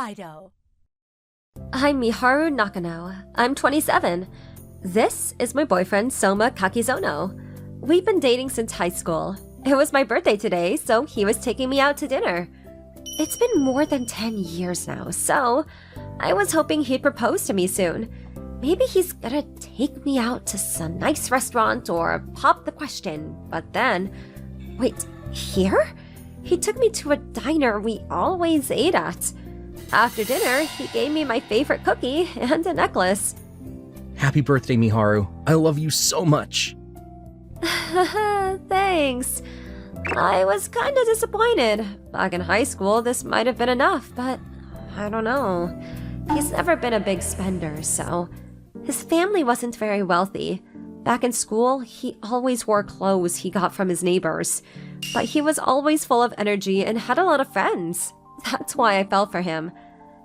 Idol. I'm Miharu Nakano. I'm 27. This is my boyfriend, Soma Kakizono. We've been dating since high school. It was my birthday today, so he was taking me out to dinner. It's been more than 10 years now, so I was hoping he'd propose to me soon. Maybe he's gonna take me out to some nice restaurant or pop the question, but then... Wait, here? He took me to a diner we always ate at. After dinner, he gave me my favorite cookie and a necklace. Happy birthday, Miharu. I love you so much. Thanks. I was kinda disappointed. Back in high school, this might have been enough, but I don't know. He's never been a big spender, so... His family wasn't very wealthy. Back in school, he always wore clothes he got from his neighbors. But he was always full of energy and had a lot of friends. That's why I fell for him.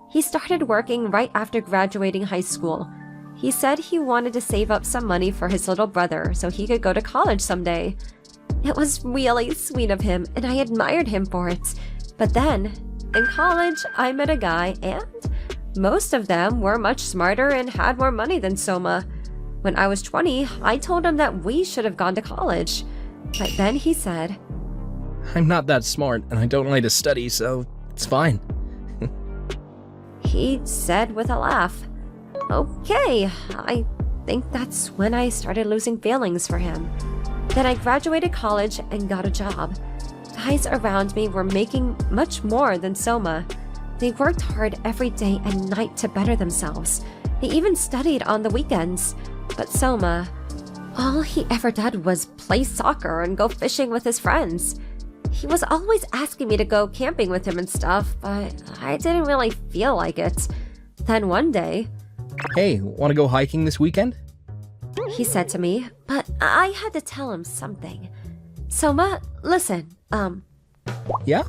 He started working right after graduating high school. He said he wanted to save up some money for his little brother so he could go to college someday. It was really sweet of him, and I admired him for it. But then, in college, I met a guy, and most of them were much smarter and had more money than Soma. When I was 20, I told him that we should have gone to college. But then he said, I'm not that smart, and I don't like to study, so it's fine. He said with a laugh. Okay, I think that's when I started losing feelings for him. Then I graduated college and got a job. Guys around me were making much more than Soma. They worked hard every day and night to better themselves. They even studied on the weekends. But Soma, all he ever did was play soccer and go fishing with his friends. He was always asking me to go camping with him and stuff, but I didn't really feel like it. Then one day... Hey, want to go hiking this weekend? He said to me, but I had to tell him something. Soma, listen, Yeah?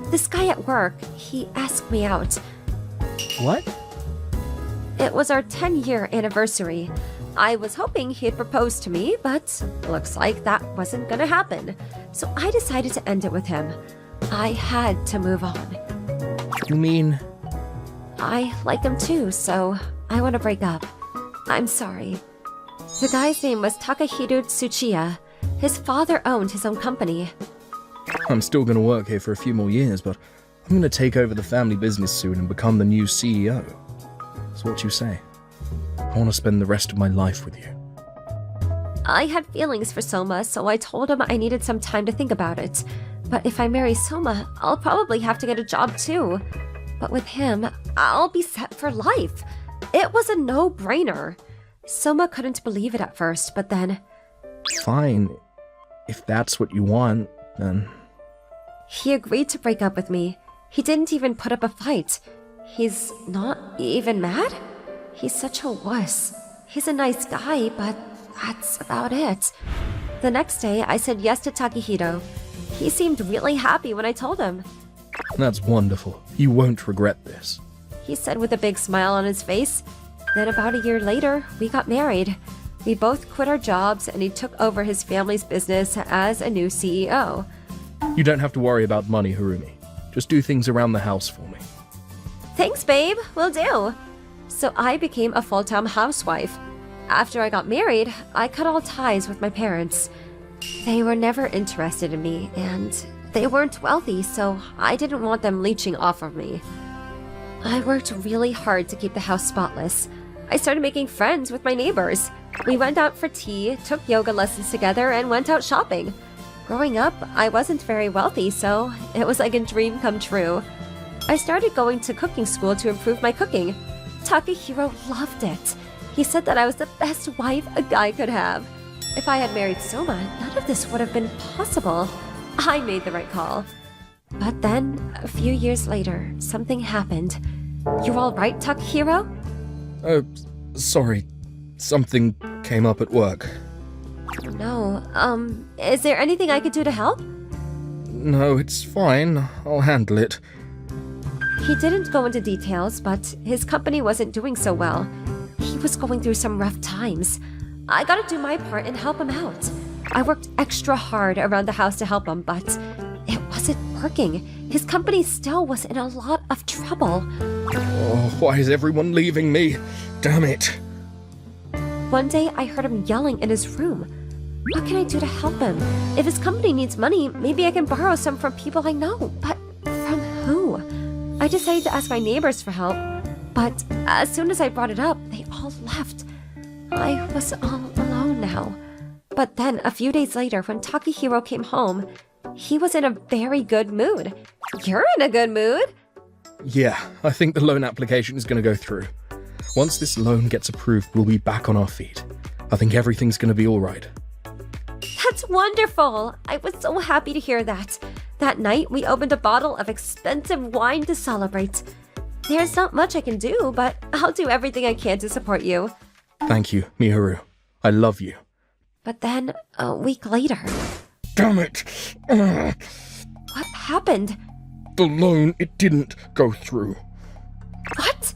This guy at work, he asked me out. What? It was our 10-year anniversary. I was hoping he'd propose to me, but looks like that wasn't gonna happen. So I decided to end it with him. I had to move on. You mean... I like him too, so I want to break up. I'm sorry. The guy's name was Takahiro Tsuchiya. His father owned his own company. I'm still gonna work here for a few more years, but I'm gonna take over the family business soon and become the new CEO. So what you say? I want to spend the rest of my life with you. I had feelings for Soma, so I told him I needed some time to think about it. But if I marry Soma, I'll probably have to get a job too. But with him, I'll be set for life. It was a no-brainer. Soma couldn't believe it at first, but then... Fine. If that's what you want, then... He agreed to break up with me. He didn't even put up a fight. He's not even mad? He's such a wuss. He's a nice guy, but that's about it. The next day, I said yes to Takahiro. He seemed really happy when I told him. That's wonderful. You won't regret this. He said with a big smile on his face. Then about a year later, we got married. We both quit our jobs and he took over his family's business as a new CEO. You don't have to worry about money, Harumi. Just do things around the house for me. Thanks, babe. Will do. So I became a full-time housewife. After I got married, I cut all ties with my parents. They were never interested in me, and they weren't wealthy, so I didn't want them leeching off of me. I worked really hard to keep the house spotless. I started making friends with my neighbors. We went out for tea, took yoga lessons together, and went out shopping. Growing up, I wasn't very wealthy, so it was like a dream come true. I started going to cooking school to improve my cooking. Takahiro loved it. He said that I was the best wife a guy could have. If I had married Soma, none of this would have been possible. I made the right call. But then, a few years later, something happened. You all right, Takahiro? Sorry. Something came up at work. No, is there anything I could do to help? No, it's fine. I'll handle it. He didn't go into details, but his company wasn't doing so well. He was going through some rough times. I gotta do my part and help him out. I worked extra hard around the house to help him, but it wasn't working. His company still was in a lot of trouble. Oh, why is everyone leaving me? Damn it. One day, I heard him yelling in his room. What can I do to help him? If his company needs money, maybe I can borrow some from people I know. But from who? I decided to ask my neighbors for help. But as soon as I brought it up, they all left. I was all alone now. But then, a few days later, when Takahiro came home, he was in a very good mood. You're in a good mood? Yeah, I think the loan application is going to go through. Once this loan gets approved, we'll be back on our feet. I think everything's going to be all right. That's wonderful! I was so happy to hear that. That night, we opened a bottle of expensive wine to celebrate. There's not much I can do, but I'll do everything I can to support you. Thank you, Miharu. I love you. But then, a week later... Damn it! What happened? The loan, it didn't go through. What?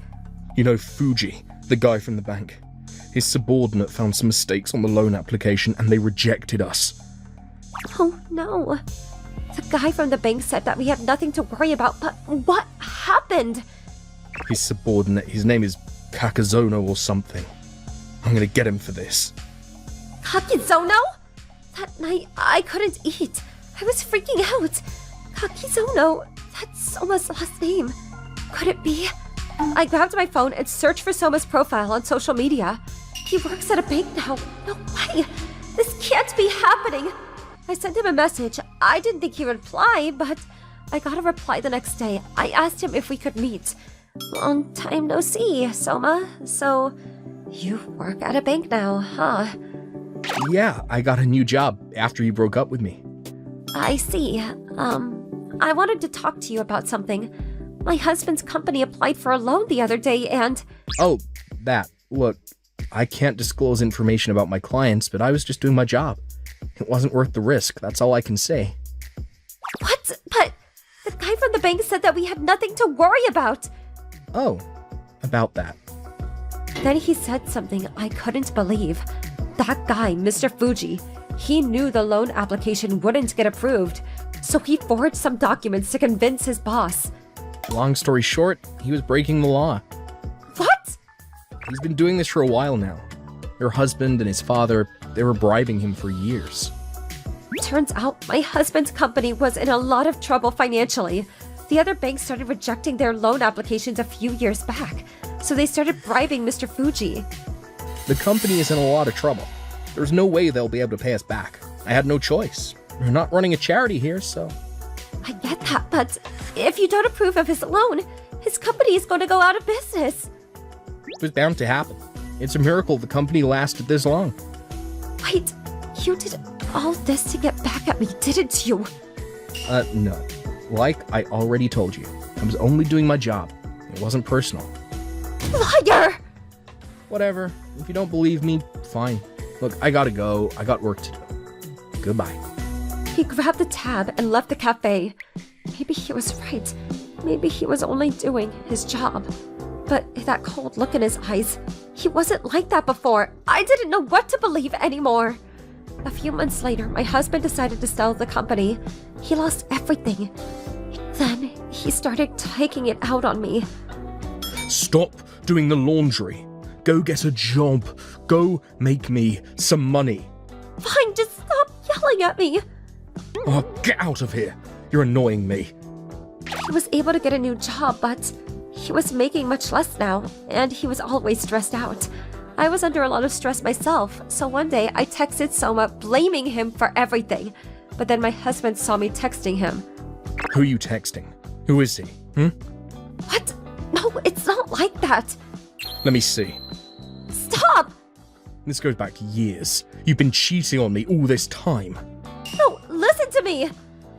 You know Fuji, the guy from the bank. His subordinate found some mistakes on the loan application and they rejected us. Oh no. The guy from the bank said that we have nothing to worry about, but what happened? His subordinate, his name is Kakazono or something. I'm gonna get him for this. Kakizono? That night, I couldn't eat. I was freaking out. Kakizono, that's Soma's last name. Could it be? I grabbed my phone and searched for Soma's profile on social media. He works at a bank now. No way. This can't be happening. I sent him a message. I didn't think he would reply, but I got a reply the next day. I asked him if we could meet. Long time no see, Soma. So, you work at a bank now, huh? Yeah, I got a new job after you broke up with me. I see. I wanted to talk to you about something. My husband's company applied for a loan the other day and... Oh, that. Look, I can't disclose information about my clients, but I was just doing my job. It wasn't worth the risk, that's all I can say. What? But the guy from the bank said that we had nothing to worry about. Oh, about that. Then he said something I couldn't believe. That guy, Mr. Fuji, he knew the loan application wouldn't get approved, so he forged some documents to convince his boss. Long story short, he was breaking the law. What? He's been doing this for a while now. Her husband and his father, they were bribing him for years. Turns out my husband's company was in a lot of trouble financially. The other banks started rejecting their loan applications a few years back, so they started bribing Mr. Fuji. The company is in a lot of trouble. There's no way they'll be able to pay us back. I had no choice. We're not running a charity here, so... I get that, but if you don't approve of his loan, his company is going to go out of business. It was bound to happen. It's a miracle the company lasted this long. Wait, you did all this to get back at me, didn't you? No. Like I already told you, I was only doing my job. It wasn't personal. Liar! Whatever. If you don't believe me, fine. Look, I gotta go. I got work to do. Goodbye. He grabbed the tab and left the cafe. Maybe he was right. Maybe he was only doing his job. But that cold look in his eyes, he wasn't like that before. I didn't know what to believe anymore. A few months later, my husband decided to sell the company. He lost everything. Then he started taking it out on me. Stop doing the laundry. Go get a job. Go make me some money. Fine, just stop yelling at me. Oh, get out of here. You're annoying me. He was able to get a new job, but he was making much less now, and he was always stressed out. I was under a lot of stress myself, so one day I texted Soma blaming him for everything. But then my husband saw me texting him. Who are you texting? Who is he? What? No, it's not like that. Let me see. Stop! This goes back years. You've been cheating on me all this time. No, listen to me!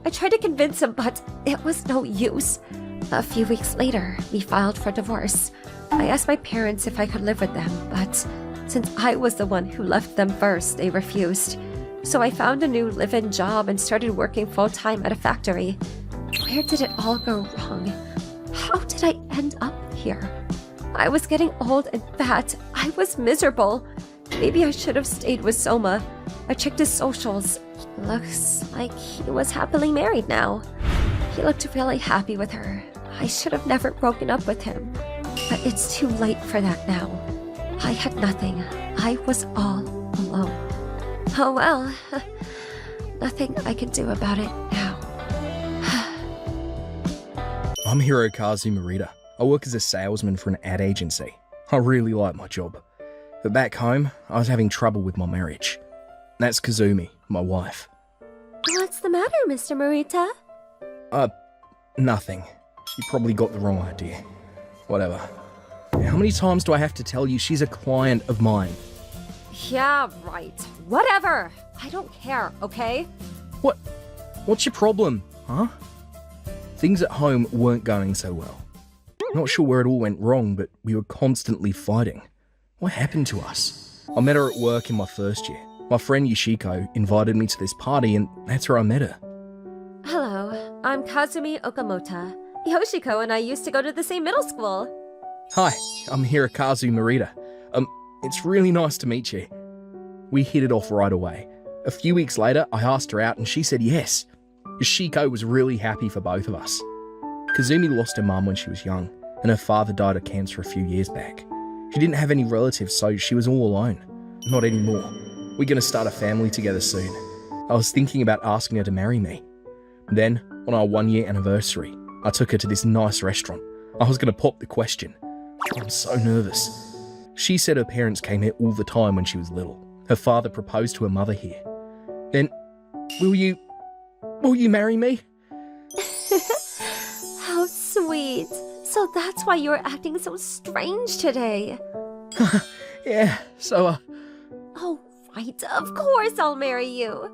I tried to convince him, but it was no use. A few weeks later, we filed for divorce. I asked my parents if I could live with them, but since I was the one who left them first, they refused. So I found a new live-in job and started working full-time at a factory. Where did it all go wrong? How did I end up here? I was getting old and fat. I was miserable. Maybe I should have stayed with Soma. I checked his socials. He Looks like he was happily married now. He looked really happy with her. I should have never broken up with him. But it's too late for that now. I had nothing. I was all alone. Oh well. Nothing I can do about it now. I'm Hirokazu Morita. I work as a salesman for an ad agency. I really like my job. But back home, I was having trouble with my marriage. That's Kazumi, my wife. What's the matter, Mr. Morita? Nothing. You probably got the wrong idea. Whatever. How many times do I have to tell you she's a client of mine? Yeah, right. Whatever. I don't care, okay? What? What's your problem, huh? Things at home weren't going so well. Not sure where it all went wrong, but we were constantly fighting. What happened to us? I met her at work in my first year. My friend Yoshiko invited me to this party, and that's where I met her. Hello, I'm Kazumi Okamoto. Yoshiko and I used to go to the same middle school. Hi, I'm Hirokazu Morita. It's really nice to meet you. We hit it off right away. A few weeks later, I asked her out and she said yes. Yoshiko was really happy for both of us. Kazumi lost her mum when she was young, and her father died of cancer a few years back. She didn't have any relatives, so she was all alone. Not anymore. We're gonna start a family together soon. I was thinking about asking her to marry me. Then, on our 1-year anniversary, I took her to this nice restaurant. I was gonna pop the question. I'm so nervous. She said her parents came here all the time when she was little. Her father proposed to her mother here. Then, will you marry me? How sweet. So that's why you were acting so strange today. Yeah, so, Oh, right. Of course I'll marry you.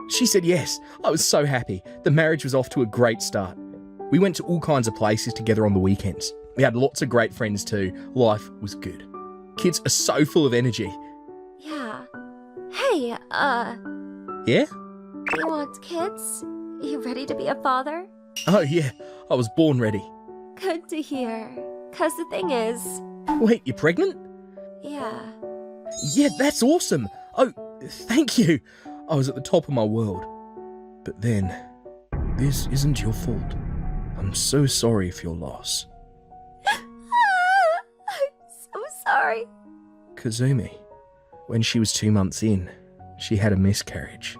She said yes. I was so happy. The marriage was off to a great start. We went to all kinds of places together on the weekends. We had lots of great friends too. Life was good. Kids are so full of energy. Yeah. Hey, Yeah? you want kids? You ready to be a father? Oh yeah, I was born ready. Good to hear. 'Cause the thing is, Wait, you're pregnant? yeah. Yeah, that's awesome. Oh, thank you. I was at the top of my world. But then, this isn't your fault. I'm so sorry for your loss. I'm so sorry. Kazumi, when she was 2 months in, she had a miscarriage.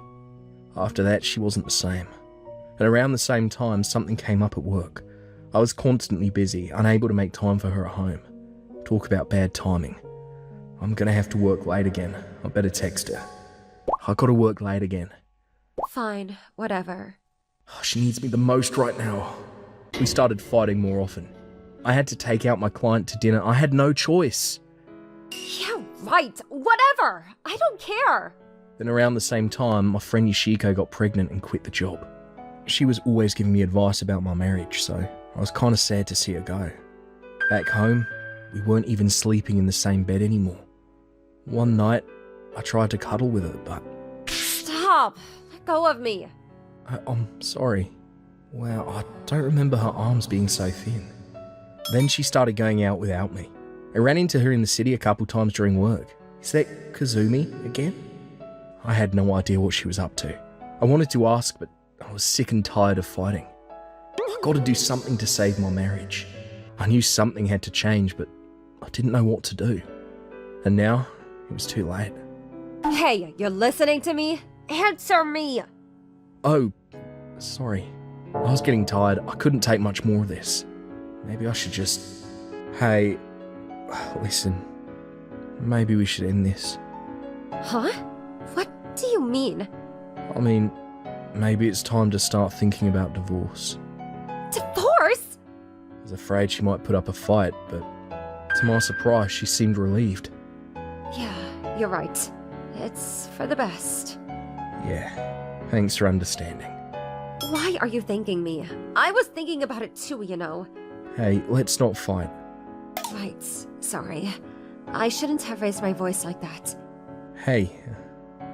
After that, she wasn't the same. And around the same time, something came up at work. I was constantly busy, unable to make time for her at home. Talk about bad timing. I'm gonna have to work late again. I better text her. I gotta work late again. Fine, whatever. Oh, she needs me the most right now. We started fighting more often. I had to take out my client to dinner. I had no choice. Yeah, right. Whatever. I don't care. Then around the same time, my friend Yoshiko got pregnant and quit the job. She was always giving me advice about my marriage, so I was kind of sad to see her go. Back home, we weren't even sleeping in the same bed anymore. One night, I tried to cuddle with her, but Stop. Let go of me. I'm sorry. Wow, I don't remember her arms being so thin. Then she started going out without me. I ran into her in the city a couple times during work. Is that Kazumi again? I had no idea what she was up to. I wanted to ask, but I was sick and tired of fighting. I got to do something to save my marriage. I knew something had to change, but I didn't know what to do. And now, it was too late. Hey, you're listening to me? Answer me. Oh, sorry. I was getting tired. I couldn't take much more of this. Maybe I should just... Hey, listen. Maybe we should end this. Huh? What do you mean? I mean, maybe it's time to start thinking about divorce. Divorce? I was afraid she might put up a fight, but to my surprise, she seemed relieved. Yeah, you're right. It's for the best. Yeah, thanks for understanding. Why are you thanking me? I was thinking about it too, you know. Hey, let's not fight. Right, sorry. I shouldn't have raised my voice like that. Hey,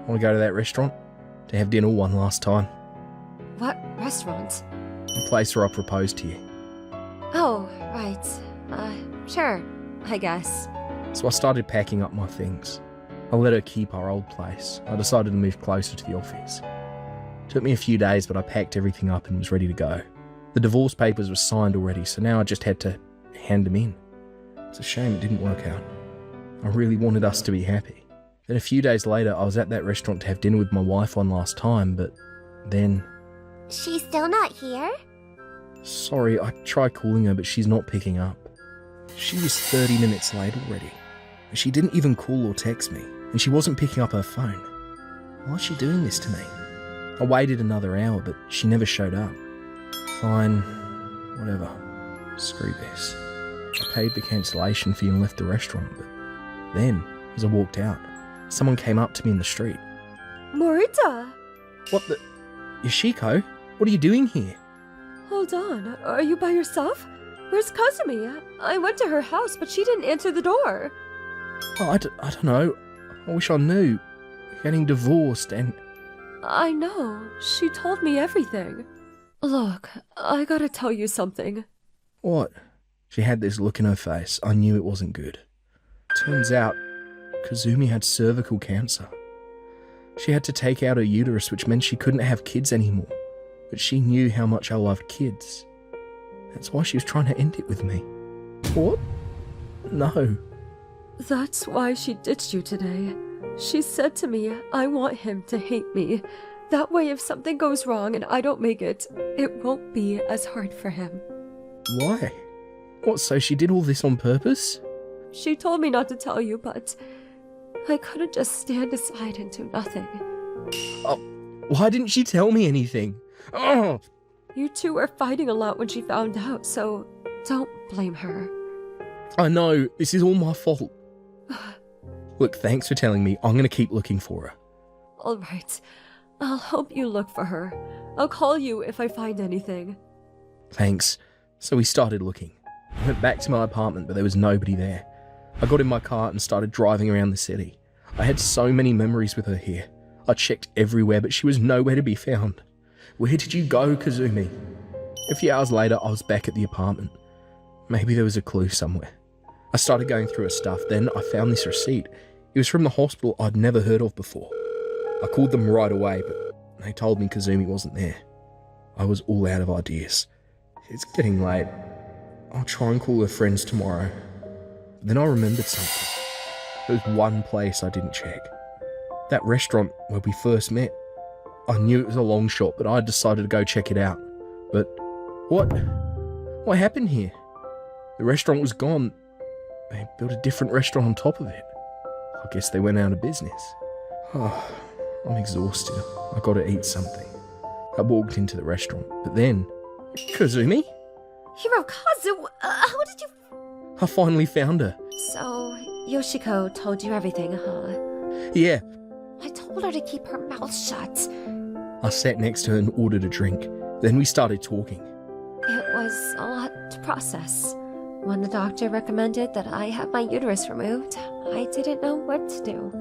want to go to that restaurant? To have dinner one last time? What restaurant? The place where I proposed to you. Oh, right. Sure, I guess. So I started packing up my things. I let her keep our old place. I decided to move closer to the office. Took me a few days, but I packed everything up and was ready to go. The divorce papers were signed already, so now I just had to hand them in. It's a shame it didn't work out. I really wanted us to be happy. Then a few days later, I was at that restaurant to have dinner with my wife one last time, but then... She's still not here? Sorry, I tried calling her, but she's not picking up. She was 30 minutes late already. She didn't even call or text me, and she wasn't picking up her phone. Why is she doing this to me? I waited another hour, but she never showed up. Fine, whatever. Screw this. I paid the cancellation fee and left the restaurant, but then, as I walked out, someone came up to me in the street. Morita! What the... Yoshiko? What are you doing here? Hold on, are you by yourself? Where's Kazumi? I went to her house, but she didn't answer the door. Oh, I don't know. I wish I knew. We're getting divorced and... I know. She told me everything. Look, I gotta tell you something. What? She had this look in her face. I knew it wasn't good. Turns out, Kazumi had cervical cancer. She had to take out her uterus, which meant she couldn't have kids anymore. But she knew how much I loved kids. That's why she was trying to end it with me. What? No. That's why she ditched you today. She said to me, I want him to hate me. That way if something goes wrong and I don't make it, it won't be as hard for him. Why? What, so she did all this on purpose? She told me not to tell you, but I couldn't just stand aside and do nothing. Oh, why didn't she tell me anything? Oh! You two were fighting a lot when she found out, so don't blame her. I know, this is all my fault. Look, thanks for telling me. I'm going to keep looking for her. All right. I'll help you look for her. I'll call you if I find anything. Thanks. So we started looking. I went back to my apartment, but there was nobody there. I got in my car and started driving around the city. I had so many memories with her here. I checked everywhere, but she was nowhere to be found. Where did you go, Kazumi? A few hours later, I was back at the apartment. Maybe there was a clue somewhere. I started going through her stuff, then I found this receipt. It was from the hospital I'd never heard of before. I called them right away, but they told me Kazumi wasn't there. I was all out of ideas. It's getting late. I'll try and call her friends tomorrow. But then I remembered something. There was one place I didn't check. That restaurant where we first met. I knew it was a long shot, but I decided to go check it out. But what happened here? The restaurant was gone. They built a different restaurant on top of it. I guess they went out of business. Oh, I'm exhausted. I gotta eat something. I walked into the restaurant, but then... Kazumi? Hirokazu, how did you... I finally found her. So, Yoshiko told you everything, huh? Yeah. I told her to keep her mouth shut. I sat next to her and ordered a drink. Then we started talking. It was a lot to process. When the doctor recommended that I have my uterus removed, I didn't know what to do.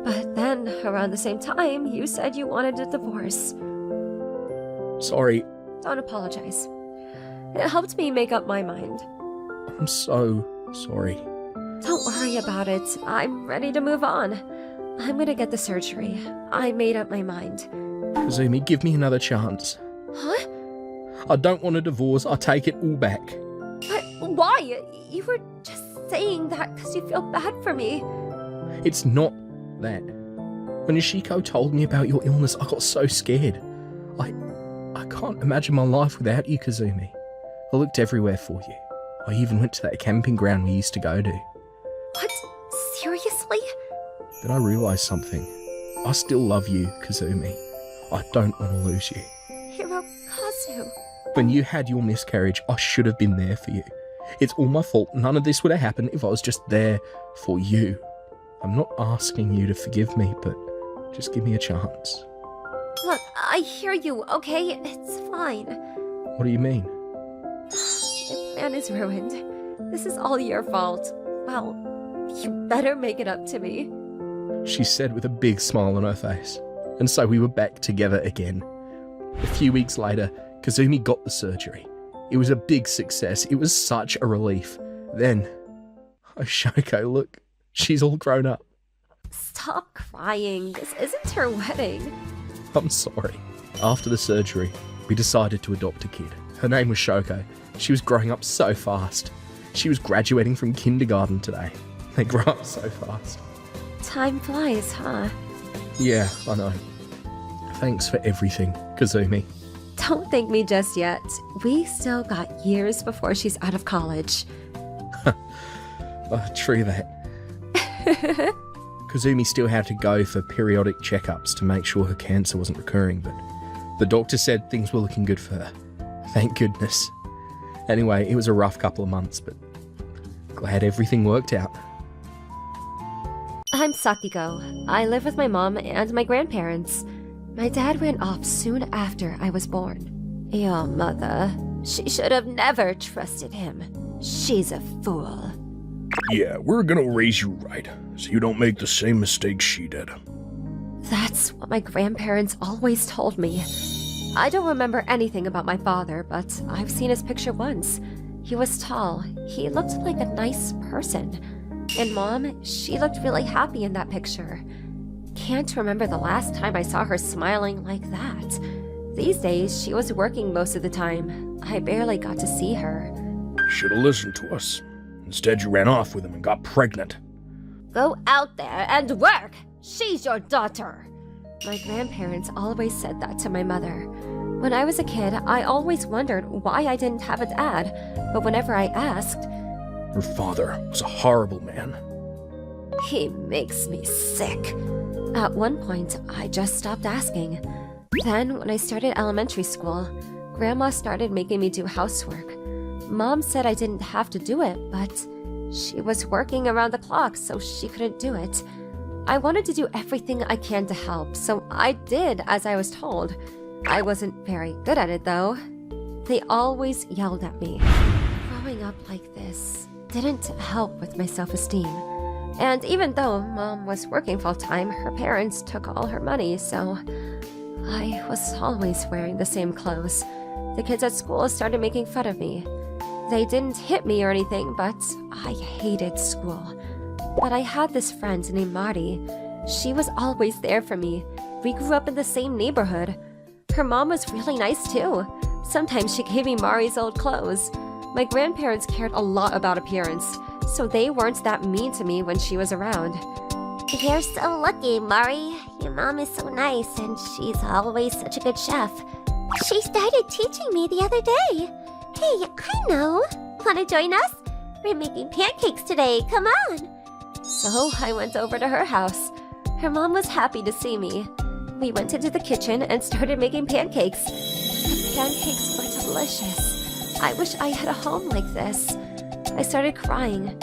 But then, around the same time, you said you wanted a divorce. Sorry. Don't apologize. It helped me make up my mind. I'm so sorry. Don't worry about it. I'm ready to move on. I'm gonna get the surgery. I made up my mind. Kazumi, give me another chance. Huh? I don't want a divorce. I take it all back. But why? You were just saying that because you feel bad for me. It's not that. When Yoshiko told me about your illness, I got so scared. I can't imagine my life without you, Kazumi. I looked everywhere for you. I even went to that camping ground we used to go to. What? Seriously? Then I realised something. I still love you, Kazumi. I don't want to lose you. Hirokazu. When you had your miscarriage, I should have been there for you. It's all my fault. None of this would have happened if I was just there for you. I'm not asking you to forgive me, but just give me a chance. Look, I hear you, okay? It's fine. What do you mean? My plan is ruined. This is all your fault. Well, you better make it up to me. She said with a big smile on her face. And so we were back together again. A few weeks later, Kazumi got the surgery. It was a big success. It was such a relief. Then, Shoko, look, she's all grown up. Stop crying. This isn't her wedding. I'm sorry. After the surgery, we decided to adopt a kid. Her name was Shoko. She was growing up so fast. She was graduating from kindergarten today. They grow up so fast. Time flies, huh? Yeah, I know. Thanks for everything, Kazumi. Don't thank me just yet. We still got years before she's out of college. True that. Kazumi still had to go for periodic checkups to make sure her cancer wasn't recurring, but the doctor said things were looking good for her. Thank goodness. Anyway, it was a rough couple of months, but glad everything worked out. I'm Sakiko. I live with my mom and my grandparents. My dad ran off soon after I was born. Your mother, she should have never trusted him. She's a fool. Yeah, we're gonna raise you right, so you don't make the same mistakes she did. That's what my grandparents always told me. I don't remember anything about my father, but I've seen his picture once. He was tall. He looked like a nice person. And Mom, she looked really happy in that picture. Can't remember the last time I saw her smiling like that. These days, she was working most of the time. I barely got to see her. Should've listened to us. Instead, you ran off with him and got pregnant. Go out there and work! She's your daughter! My grandparents always said that to my mother. When I was a kid, I always wondered why I didn't have a dad, but whenever I asked, Her father was a horrible man. he makes me sick. At one point, I just stopped asking. Then, when I started elementary school, Grandma started making me do housework. Mom said I didn't have to do it, but she was working around the clock, so she couldn't do it. I wanted to do everything I can to help, so I did as I was told. I wasn't very good at it, though. They always yelled at me. Growing up like this didn't help with my self-esteem. And even though Mom was working full-time, her parents took all her money, so I was always wearing the same clothes. The kids at school started making fun of me. They didn't hit me or anything, but I hated school. But I had this friend named Mari. She was always there for me. We grew up in the same neighborhood. Her mom was really nice too. Sometimes she gave me Mari's old clothes. My grandparents cared a lot about appearance, so they weren't that mean to me when she was around. You're so lucky, Mari. Your mom is so nice, and she's always such a good chef. She started teaching me the other day. Hey, I know. Wanna join us? We're making pancakes today. Come on. So I went over to her house. Her mom was happy to see me. We went into the kitchen and started making pancakes. The pancakes were delicious. I wish I had a home like this. I started crying.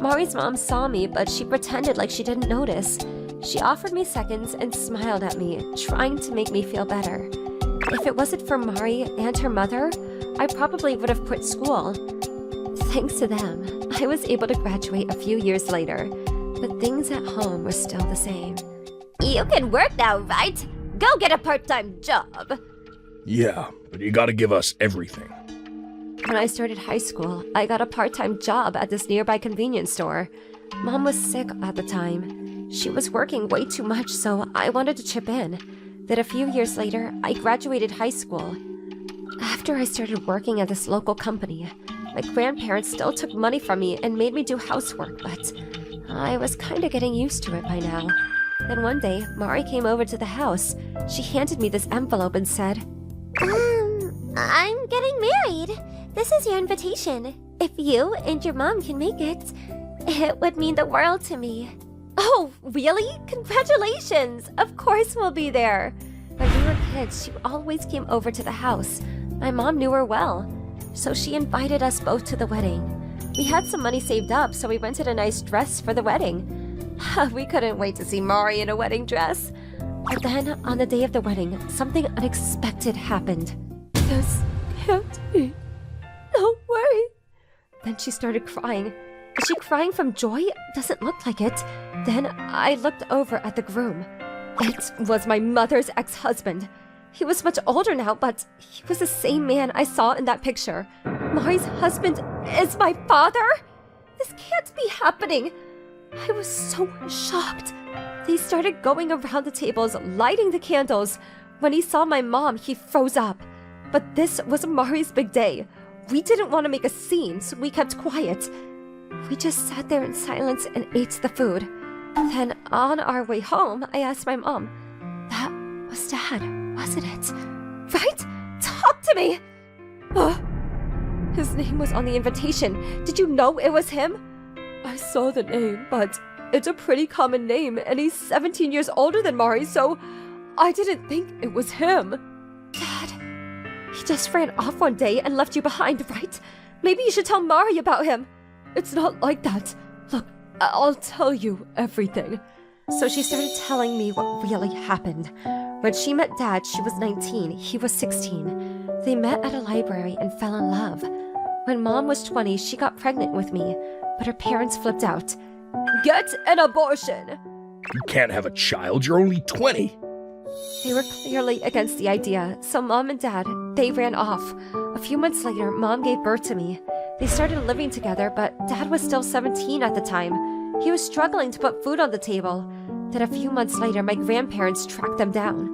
Mari's mom saw me, but she pretended like she didn't notice. She offered me seconds and smiled at me, trying to make me feel better. If it wasn't for Mari and her mother, I probably would have quit school. Thanks to them, I was able to graduate a few years later, but things at home were still the same. You can work now, right? Go get a part-time job. Yeah, but you gotta give us everything. When I started high school, I got a part-time job at this nearby convenience store. Mom was sick at the time. She was working way too much, so I wanted to chip in. Then a few years later, I graduated high school. After I started working at this local company, my grandparents still took money from me and made me do housework, but I was kind of getting used to it by now. Then one day, Mari came over to the house. She handed me this envelope and said, I'm getting married. This is your invitation. If you and your mom can make it, it would mean the world to me. "Oh, really? Congratulations! Of course we'll be there." When we were kids, she always came over to the house. My mom knew her well, so she invited us both to the wedding. We had some money saved up, so we rented a nice dress for the wedding. We couldn't wait to see Mari in a wedding dress. But then, on the day of the wedding, something unexpected happened. "This can't be. No way." Then she started crying. Is she crying from joy? Doesn't look like it. Then I looked over at the groom. It was my mother's ex-husband. He was much older now, but he was the same man I saw in that picture. Mari's husband is my father? This can't be happening. I was so shocked. They started going around the tables, lighting the candles. When he saw my mom, he froze up. But this was Mari's big day. We didn't want to make a scene, so we kept quiet. We just sat there in silence and ate the food. Then, on our way home, I asked my mom, "That was Dad, wasn't it? Right? Talk to me!" Ugh. His name was on the invitation. Did you know it was him? I saw the name, but it's a pretty common name, and he's 17 years older than Mari, so I didn't think it was him. Dad, he just ran off one day and left you behind, right? Maybe you should tell Mari about him. It's not like that. Look, I'll tell you everything. So she started telling me what really happened. When she met Dad, she was 19, he was 16. They met at a library and fell in love. When Mom was 20, she got pregnant with me, but her parents flipped out. Get an abortion! You can't have a child, you're only 20. They were clearly against the idea, so Mom and Dad, they ran off. A few months later, Mom gave birth to me. They started living together, but Dad was still 17 at the time. He was struggling to put food on the table. Then a few months later, my grandparents tracked them down.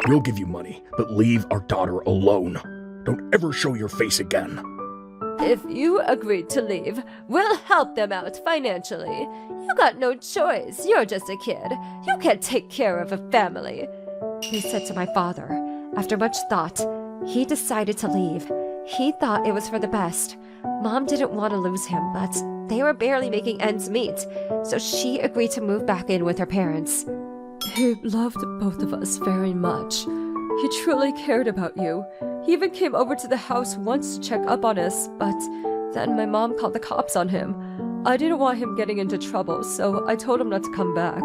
We'll give you money, but leave our daughter alone. Don't ever show your face again. If you agreed to leave, we'll help them out financially. You got no choice. You're just a kid. You can't take care of a family. They said to my father. After much thought, he decided to leave. He thought it was for the best. Mom didn't want to lose him, but they were barely making ends meet, so she agreed to move back in with her parents. He loved both of us very much. He truly cared about you. He even came over to the house once to check up on us, but then my mom called the cops on him. I didn't want him getting into trouble, so I told him not to come back.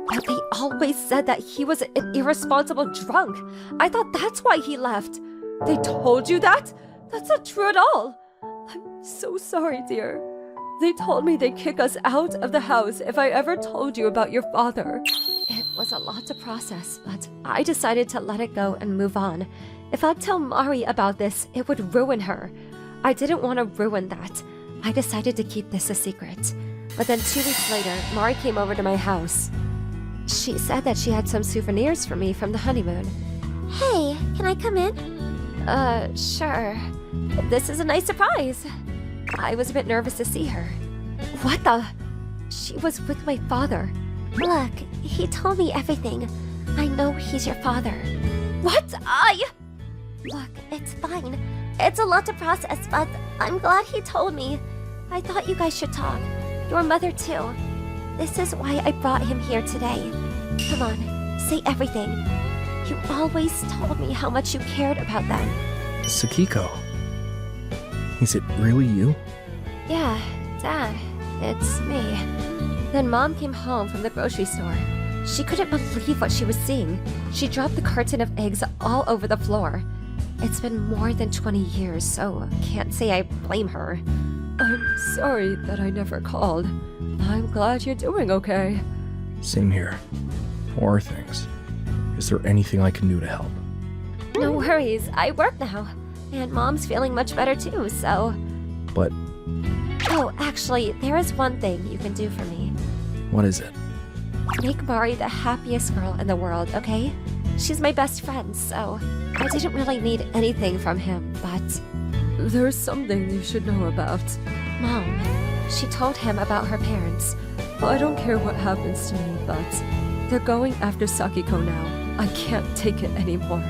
But they always said that he was an irresponsible drunk. I thought that's why he left. They told you that? That's not true at all. I'm so sorry, dear. They told me they'd kick us out of the house if I ever told you about your father. It was a lot to process, but I decided to let it go and move on. If I'd tell Mari about this, it would ruin her. I didn't want to ruin that. I decided to keep this a secret. But then 2 weeks later, Mari came over to my house. She said that she had some souvenirs for me from the honeymoon. Hey, can I come in? Sure. This is a nice surprise. I was a bit nervous to see her. What the? She was with my father. Look, he told me everything. I know he's your father. What? Look, it's fine. It's a lot to process, but I'm glad he told me. I thought you guys should talk. Your mother, too. This is why I brought him here today. Come on, say everything. You always told me how much you cared about them. Sakiko. Is it really you? Yeah, Dad, it's me. Then Mom came home from the grocery store. She couldn't believe what she was seeing. She dropped the carton of eggs all over the floor. It's been more than 20 years, so can't say I blame her. I'm sorry that I never called. I'm glad you're doing okay. Same here. How are things? Is there anything I can do to help? No worries, I work now. And Mom's feeling much better too, so... But Oh, actually, there is one thing you can do for me. what is it? Make Mari the happiest girl in the world, okay? She's my best friend, so I didn't really need anything from him, but... There's something you should know about. Mom, she told him about her parents. I don't care what happens to me, but they're going after Sakiko now. I can't take it anymore.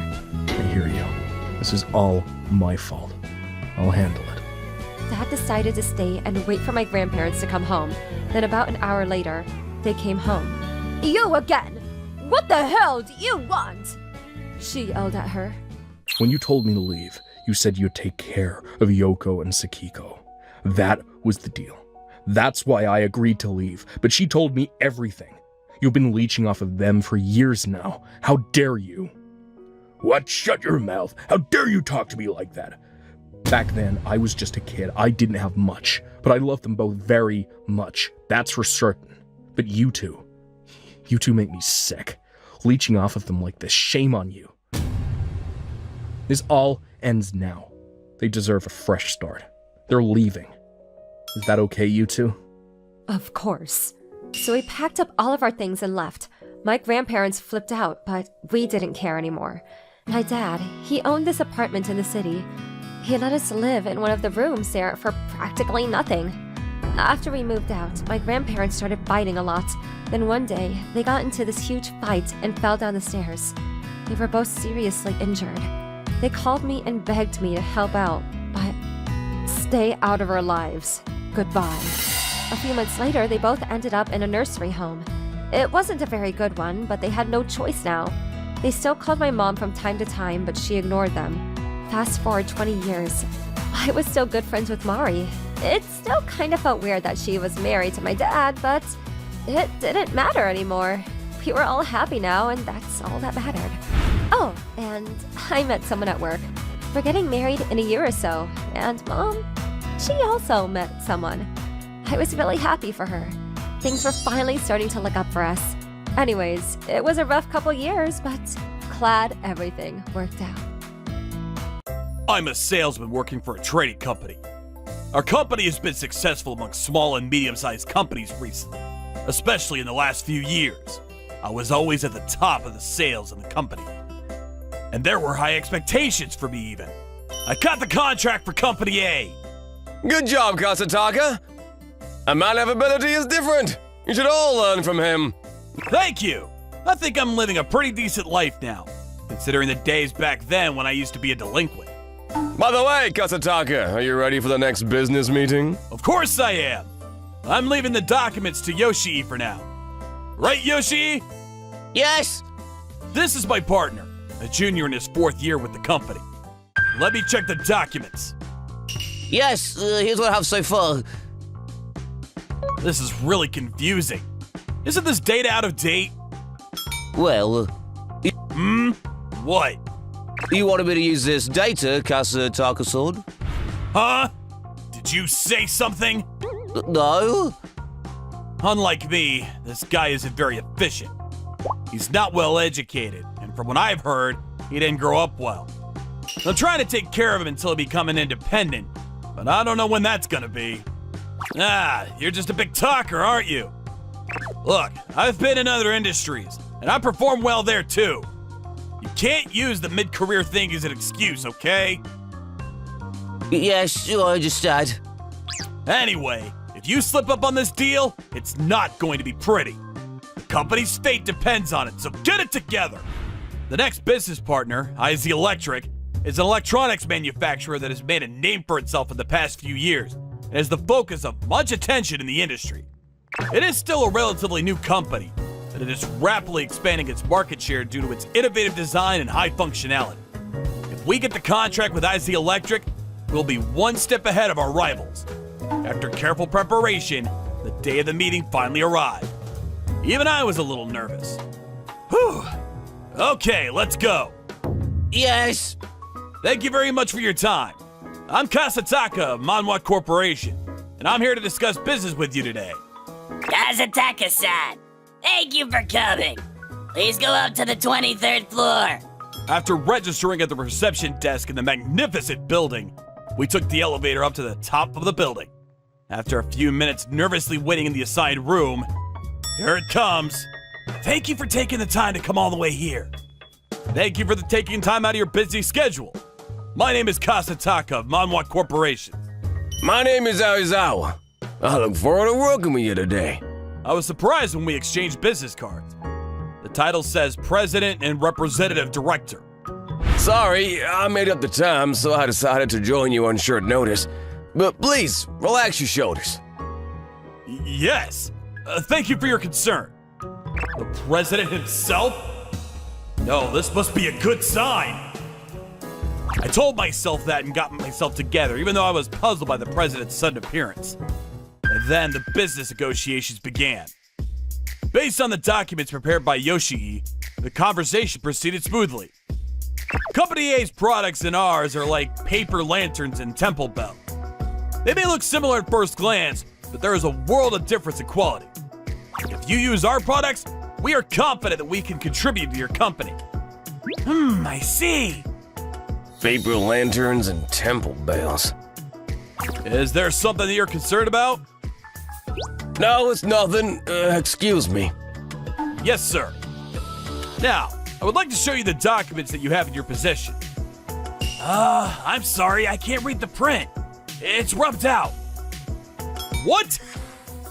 I hear you. This is all my fault. I'll handle it. Dad decided to stay and wait for my grandparents to come home. Then about an hour later, they came home. You again! What the hell do you want? She yelled at her. When you told me to leave, you said you'd take care of Yoko and Sakiko. That was the deal. That's why I agreed to leave, but she told me everything. You've been leeching off of them for years now. How dare you? What? Shut your mouth. How dare you talk to me like that? Back then, I was just a kid. I didn't have much, but I loved them both very much. That's for certain. But you two make me sick. Leeching off of them like this, shame on you. This all ends now. They deserve a fresh start. They're leaving. Is that okay, you two? Of course. So we packed up all of our things and left. My grandparents flipped out, but we didn't care anymore. My dad, he owned this apartment in the city. He let us live in one of the rooms there for practically nothing. After we moved out, my grandparents started fighting a lot. Then one day, they got into this huge fight and fell down the stairs. They were both seriously injured. They called me and begged me to help out, but stay out of our lives. Goodbye. A few months later, they both ended up in a nursery home. It wasn't a very good one, but they had no choice now. They still called my mom from time to time, but she ignored them. Fast forward 20 years. I was still good friends with Mari. It still kind of felt weird that she was married to my dad, but it didn't matter anymore. We were all happy now, and that's all that mattered. Oh, and I met someone at work. We're getting married in a year or so, and Mom, she also met someone. I was really happy for her. Things were finally starting to look up for us. Anyways, it was a rough couple years, but glad everything worked out. I'm a salesman working for a trading company. Our company has been successful among small and medium-sized companies recently, especially in the last few years. I was always at the top of the sales in the company. And there were high expectations for me even. I got the contract for Company A. Good job, Kasataka. A man of ability is different. You should all learn from him. Thank you. I think I'm living a pretty decent life now, considering the days back then when I used to be a delinquent. By the way, Kasataka, are you ready for the next business meeting? Of course I am. I'm leaving the documents to Yoshii for now. Right, Yoshii? Yes! This is my partner, a junior in his 4th year with the company. Let me check the documents. Yes, here's what I have so far. This is really confusing. Isn't this data out of date? Well, What? you wanted me to use this data, Kasataka-san? Huh? Did you say something? No? Unlike me, this guy isn't very efficient. He's not well educated, and from what I've heard, he didn't grow up well. I'm trying to take care of him until he becomes independent, but I don't know when that's gonna be. You're just a big talker, aren't you? Look, I've been in other industries, and I perform well there too. You can't use the mid-career thing as an excuse, okay? Yes, I understand. Anyway, if you slip up on this deal, it's not going to be pretty. The company's fate depends on it, so get it together. The next business partner, IZ Electric, is an electronics manufacturer that has made a name for itself in the past few years and is the focus of much attention in the industry. It is still a relatively new company, but it is rapidly expanding its market share due to its innovative design and high functionality. If we get the contract with IZ Electric, we'll be one step ahead of our rivals. After careful preparation, the day of the meeting finally arrived. Even I was a little nervous. Whew. Okay, let's go. Yes! Thank you very much for your time. I'm Kasataka of Manwa Corporation, and I'm here to discuss business with you today. Kazataka-san, thank you for coming. Please go up to the 23rd floor. After registering at the reception desk in the magnificent building, we took the elevator up to the top of the building. After a few minutes nervously waiting in the assigned room, here it comes. Thank you for taking the time to come all the way here. Thank you for taking time out of your busy schedule. My name is Kasataka of Manwa Corporation. My name is Aizawa. I look forward to working with you today. I was surprised when we exchanged business cards. The title says President and Representative Director. Sorry, I made up the time, so I decided to join you on short notice. But please, relax your shoulders. Yes. Thank you for your concern. The President himself? No, this must be a good sign. I told myself that and got myself together, even though I was puzzled by the President's sudden appearance. And then the business negotiations began. Based on the documents prepared by Yoshii, the conversation proceeded smoothly. Company A's products and ours are like paper lanterns and temple bells. They may look similar at first glance, but there is a world of difference in quality. If you use our products, we are confident that we can contribute to your company. I see. Paper lanterns and temple bells. Is there something that you're concerned about? No, it's nothing. Excuse me. Yes, sir. Now, I would like to show you the documents that you have in your possession. I'm sorry, I can't read the print. It's rubbed out. What?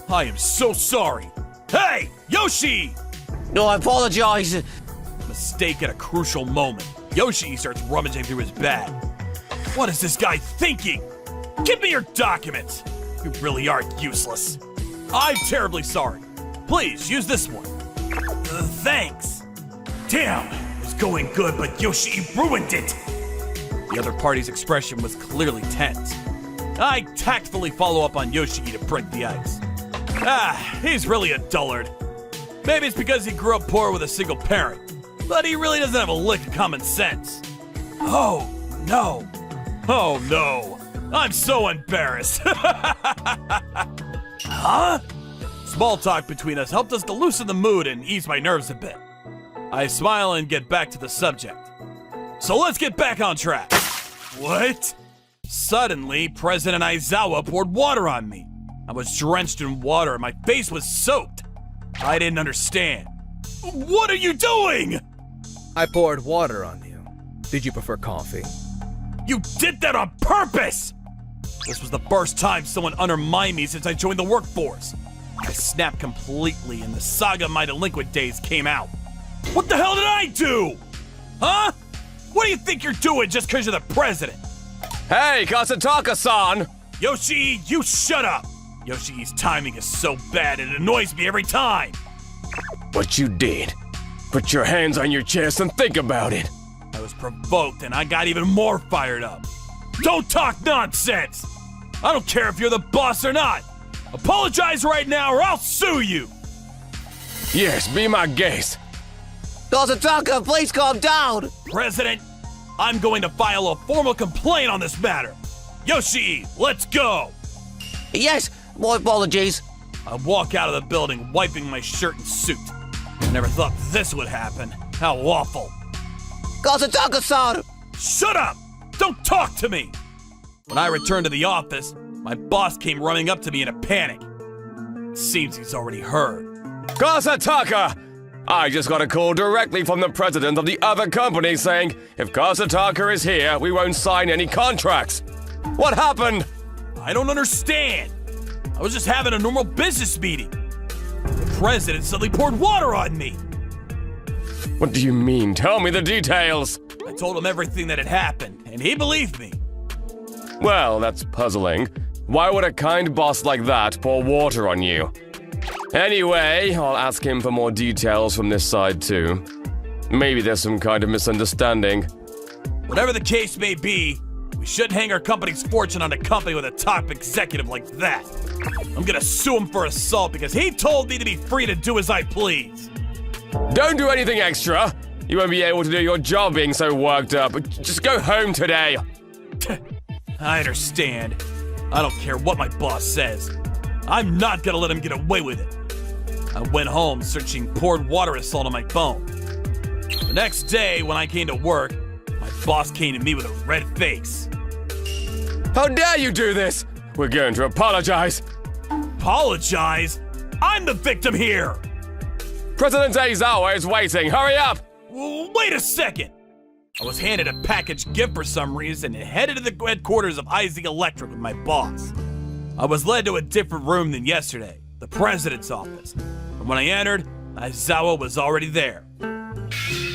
I am so sorry. Hey, Yoshi! No, I apologize. Mistake at a crucial moment. Yoshi starts rummaging through his bag. What is this guy thinking? Give me your documents. You really are useless. I'm terribly sorry. Please, use this one. Thanks. Damn, it was going good, but Yoshi ruined it. The other party's expression was clearly tense. I tactfully follow up on Yoshi to break the ice. He's really a dullard. Maybe it's because he grew up poor with a single parent, but he really doesn't have a lick of common sense. Oh, no. Oh, no. I'm so embarrassed. Huh? Small talk between us helped us to loosen the mood and ease my nerves a bit. I smile and get back to the subject. So let's get back on track. What? Suddenly, President Aizawa poured water on me. I was drenched in water and my face was soaked. I didn't understand. What are you doing? I poured water on you. Did you prefer coffee? You did that on purpose! This was the first time someone undermined me since I joined the workforce. I snapped completely and the saga of my delinquent days came out. What the hell did I do? Huh? What do you think you're doing just because you're the president? Hey, Kasataka-san! Yoshi, you shut up! Yoshi's timing is so bad it annoys me every time. What you did. Put your hands on your chest and think about it. I was provoked and I got even more fired up. Don't talk nonsense! I don't care if you're the boss or not. Apologize right now or I'll sue you! Yes, be my guest. Kasataka, please calm down. President, I'm going to file a formal complaint on this matter. Yoshi, let's go! Yes, my apologies. I walk out of the building wiping my shirt and suit. I never thought this would happen. How awful. Kasataka-san! Shut up! Don't talk to me! When I returned to the office, my boss came running up to me in a panic. It seems he's already heard. Kasataka! I just got a call directly from the president of the other company saying if Kasataka is here, we won't sign any contracts. What happened? I don't understand. I was just having a normal business meeting. The president suddenly poured water on me. What do you mean? Tell me the details. I told him everything that had happened, and he believed me. Well, that's puzzling. Why would a kind boss like that pour water on you? Anyway, I'll ask him for more details from this side too. Maybe there's some kind of misunderstanding. Whatever the case may be, we shouldn't hang our company's fortune on a company with a top executive like that. I'm gonna sue him for assault because he told me to be free to do as I please. Don't do anything extra. You won't be able to do your job being so worked up. Just go home today. I understand. I don't care what my boss says. I'm not gonna let him get away with it. I went home searching poured water assault on my phone. The next day, when I came to work, my boss came to me with a red face. How dare you do this? We're going to apologize. Apologize? I'm the victim here! President Aizawa is waiting. Hurry up! Wait a second! I was handed a packaged gift for some reason and headed to the headquarters of IZ Electric with my boss. I was led to a different room than yesterday, the president's office. And when I entered, Aizawa was already there.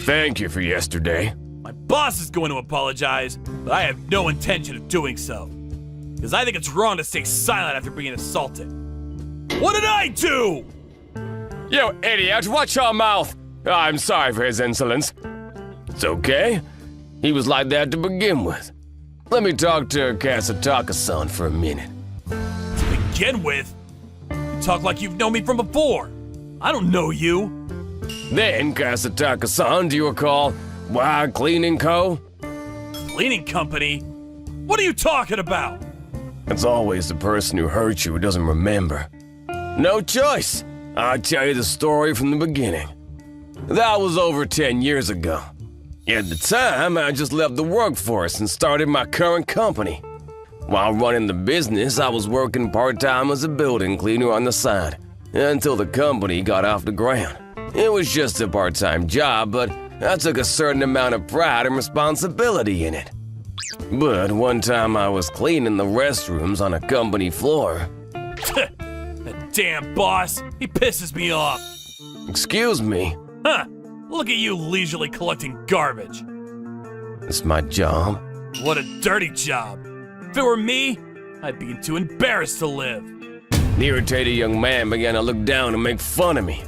Thank you for yesterday. My boss is going to apologize, but I have no intention of doing so. Because I think it's wrong to stay silent after being assaulted. What did I do? You idiot, watch your mouth! I'm sorry for his insolence. It's okay. He was like that to begin with. Let me talk to Kasataka-san for a minute. To begin with? You talk like you've known me from before. I don't know you. Then, Kasataka-san, do you recall Why Cleaning Co.? Cleaning company? What are you talking about? It's always the person who hurt you who doesn't remember. No choice. I'll tell you the story from the beginning. That was over 10 years ago. At the time, I just left the workforce and started my current company. While running the business, I was working part-time as a building cleaner on the side, until the company got off the ground. It was just a part-time job, but I took a certain amount of pride and responsibility in it. But one time I was cleaning the restrooms on a company floor. That damn boss, he pisses me off. Excuse me, Huh, look at you leisurely collecting garbage. it's my job. What a dirty job. If it were me, I'd be too embarrassed to live. The irritated young man began to look down and make fun of me.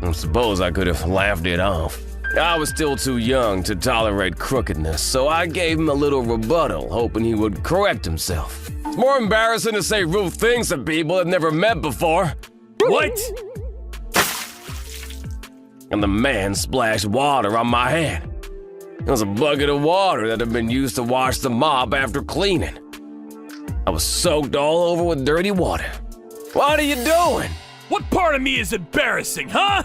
I suppose I could have laughed it off. I was still too young to tolerate crookedness, so I gave him a little rebuttal, hoping he would correct himself. It's more embarrassing to say rude things to people I've never met before. What? And the man splashed water on my head. It was a bucket of water that had been used to wash the mop after cleaning. I was soaked all over with dirty water. What are you doing? What part of me is embarrassing, huh?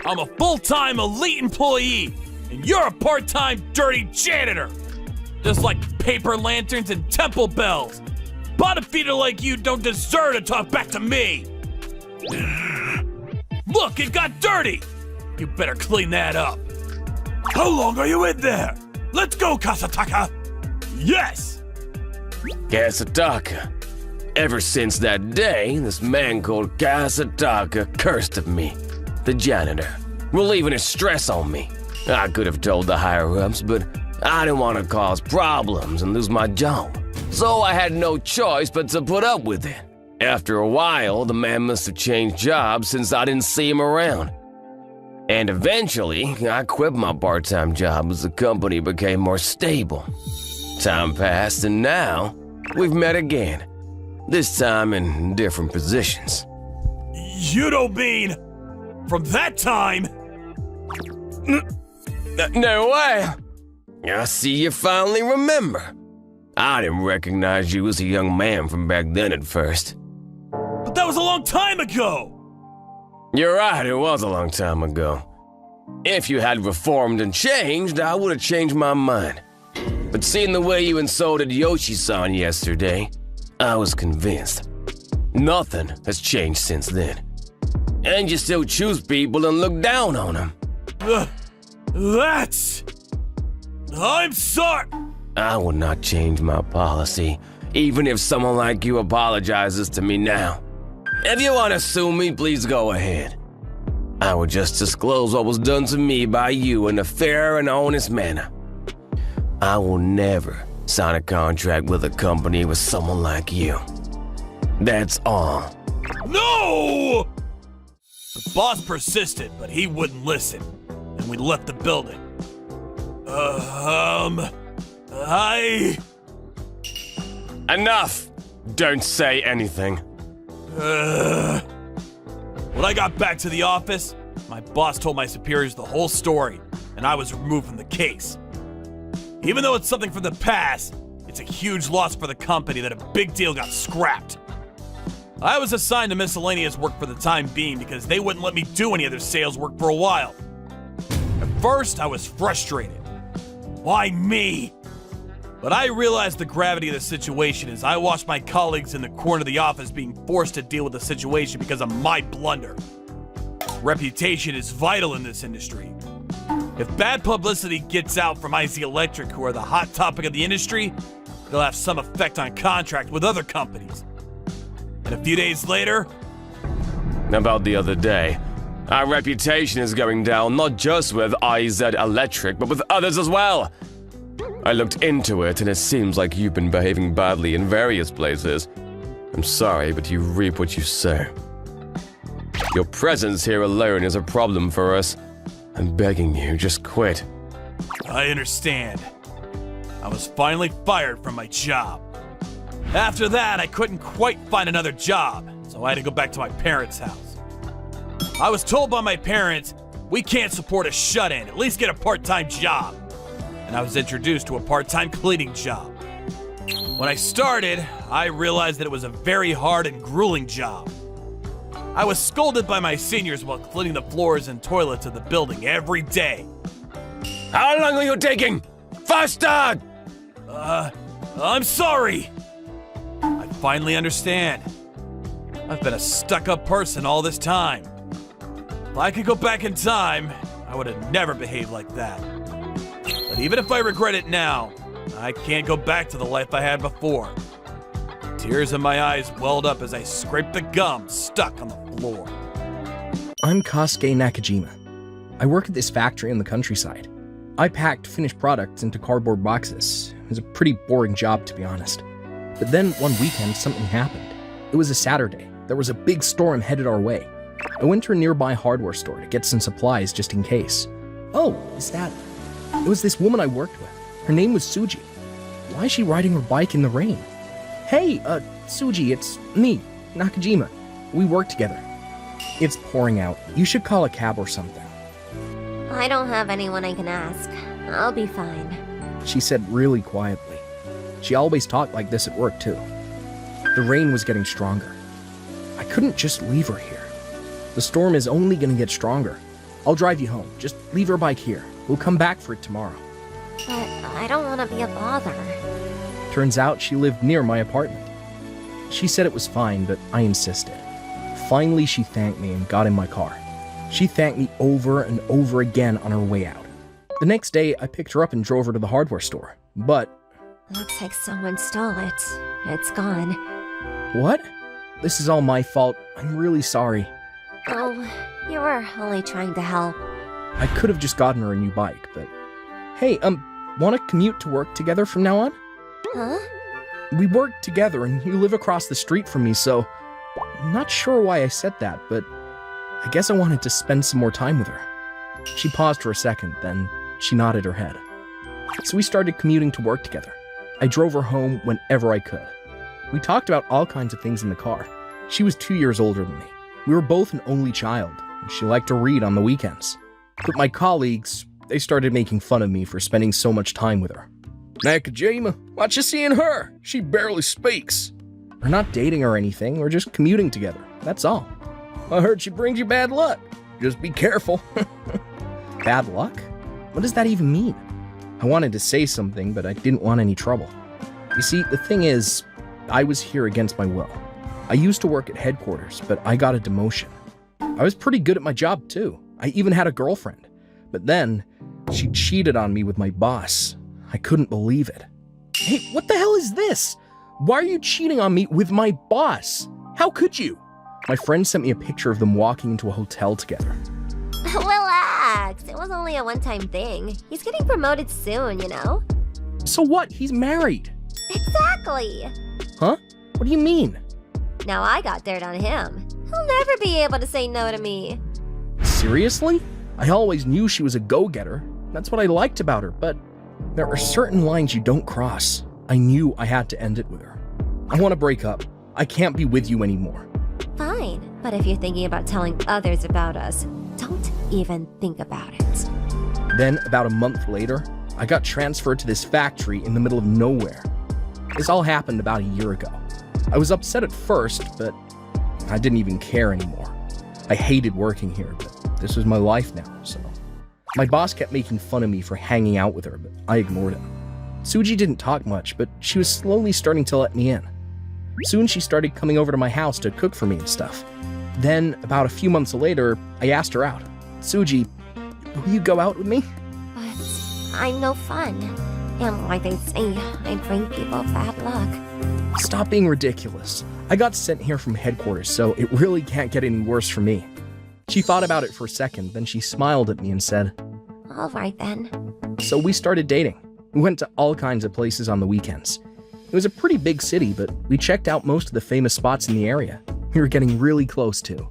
I'm a full-time elite employee, and you're a part-time dirty janitor. Just like paper lanterns and temple bells. Bottom feeder like you don't deserve to talk back to me. Look, it got dirty. You better clean that up. How long are you in there? Let's go, Kasataka. Yes. Kasataka. Ever since that day, this man called Kasataka cursed at me, the janitor, relieving his stress on me. I could have told the higher-ups, but I didn't want to cause problems and lose my job. So I had no choice but to put up with it. After a while, the man must have changed jobs since I didn't see him around. And eventually, I quit my part-time job as the company became more stable. Time passed, and now we've met again. This time in different positions. You don't mean from that time? No way! I see you finally remember. I didn't recognize you as a young man from back then at first. But that was a long time ago! You're right, it was a long time ago. If you had reformed and changed, I would have changed my mind. But seeing the way you insulted Yoshi-san yesterday, I was convinced. Nothing has changed since then. And you still choose people and look down on them. I'm sorry! I will not change my policy, even if someone like you apologizes to me now. If you want to sue me, please go ahead. I will just disclose what was done to me by you in a fair and honest manner. I will never sign a contract with a company with someone like you. That's all. No! The boss persisted, but he wouldn't listen, and we left the building. Enough! Don't say anything. When I got back to the office, my boss told my superiors the whole story, and I was removed from the case. Even though it's something from the past, it's a huge loss for the company that a big deal got scrapped. I was assigned to miscellaneous work for the time being because they wouldn't let me do any other sales work for a while. At first, I was frustrated. Why me? But I realized the gravity of the situation as I watched my colleagues in the corner of the office being forced to deal with the situation because of my blunder. Reputation is vital in this industry. If bad publicity gets out from IZ Electric, who are the hot topic of the industry, it'll have some effect on contract with other companies. And a few days later... About the other day, our reputation is going down not just with IZ Electric, but with others as well. I looked into it, and it seems like you've been behaving badly in various places. I'm sorry, but you reap what you sow. Your presence here alone is a problem for us. I'm begging you, just quit. I understand. I was finally fired from my job. After that, I couldn't quite find another job, so I had to go back to my parents' house. I was told by my parents, we can't support a shut-in, at least get a part-time job. And I was introduced to a part-time cleaning job. When I started, I realized that it was a very hard and grueling job. I was scolded by my seniors while cleaning the floors and toilets of the building every day. How long are you taking? Faster! I'm sorry. I finally understand. I've been a stuck-up person all this time. If I could go back in time, I would have never behaved like that. But even if I regret it now, I can't go back to the life I had before. Tears in my eyes welled up as I scraped the gum stuck on the floor. I'm Kosuke Nakajima. I work at this factory in the countryside. I packed finished products into cardboard boxes. It was a pretty boring job, to be honest. But then one weekend, something happened. It was a Saturday. There was a big storm headed our way. I went to a nearby hardware store to get some supplies just in case. Oh, is that... It was this woman I worked with. Her name was Suji. Why is she riding her bike in the rain? Hey, Suji, it's me, Nakajima. We work together. It's pouring out. You should call a cab or something. I don't have anyone I can ask. I'll be fine. She said really quietly. She always talked like this at work, too. The rain was getting stronger. I couldn't just leave her here. The storm is only going to get stronger. I'll drive you home. Just leave your bike here. We'll come back for it tomorrow. But I don't want to be a bother. Turns out she lived near my apartment. She said it was fine, but I insisted. Finally, she thanked me and got in my car. She thanked me over and over again on her way out. The next day, I picked her up and drove her to the hardware store. But... Looks like someone stole it. It's gone. What? This is all my fault. I'm really sorry. Oh, you were only trying to help. I could have just gotten her a new bike, but... Hey, want to commute to work together from now on? Huh? We work together and you live across the street from me, so... I'm not sure why I said that, but... I guess I wanted to spend some more time with her. She paused for a second, then she nodded her head. So we started commuting to work together. I drove her home whenever I could. We talked about all kinds of things in the car. She was 2 years older than me. We were both an only child, and she liked to read on the weekends. But my colleagues, they started making fun of me for spending so much time with her. Nakajima, what you seeing her? She barely speaks. We're not dating or anything, we're just commuting together, that's all. I heard she brings you bad luck. Just be careful. Bad luck? What does that even mean? I wanted to say something, but I didn't want any trouble. You see, the thing is, I was here against my will. I used to work at headquarters, but I got a demotion. I was pretty good at my job, too. I even had a girlfriend. But then, she cheated on me with my boss. I couldn't believe it. Hey, what the hell is this? Why are you cheating on me with my boss? How could you? My friend sent me a picture of them walking into a hotel together. Relax. It was only a one-time thing. He's getting promoted soon, you know? So what? He's married. Exactly. Huh? What do you mean? Now I got dirt on him. He'll never be able to say no to me. Seriously? I always knew she was a go-getter. That's what I liked about her, but there are certain lines you don't cross. I knew I had to end it with her. I want to break up. I can't be with you anymore. Fine, but if you're thinking about telling others about us, don't even think about it. Then, about a month later, I got transferred to this factory in the middle of nowhere. This all happened about a year ago. I was upset at first, but I didn't even care anymore. I hated working here, but this was my life now, so... My boss kept making fun of me for hanging out with her, but I ignored him. Suji didn't talk much, but she was slowly starting to let me in. Soon she started coming over to my house to cook for me and stuff. Then, about a few months later, I asked her out. Suji, will you go out with me? But I'm no fun. And like they say, I bring people bad luck. Stop being ridiculous. I got sent here from headquarters, so it really can't get any worse for me. She thought about it for a second, then she smiled at me and said, All right then. So we started dating. We went to all kinds of places on the weekends. It was a pretty big city, but we checked out most of the famous spots in the area. We were getting really close too.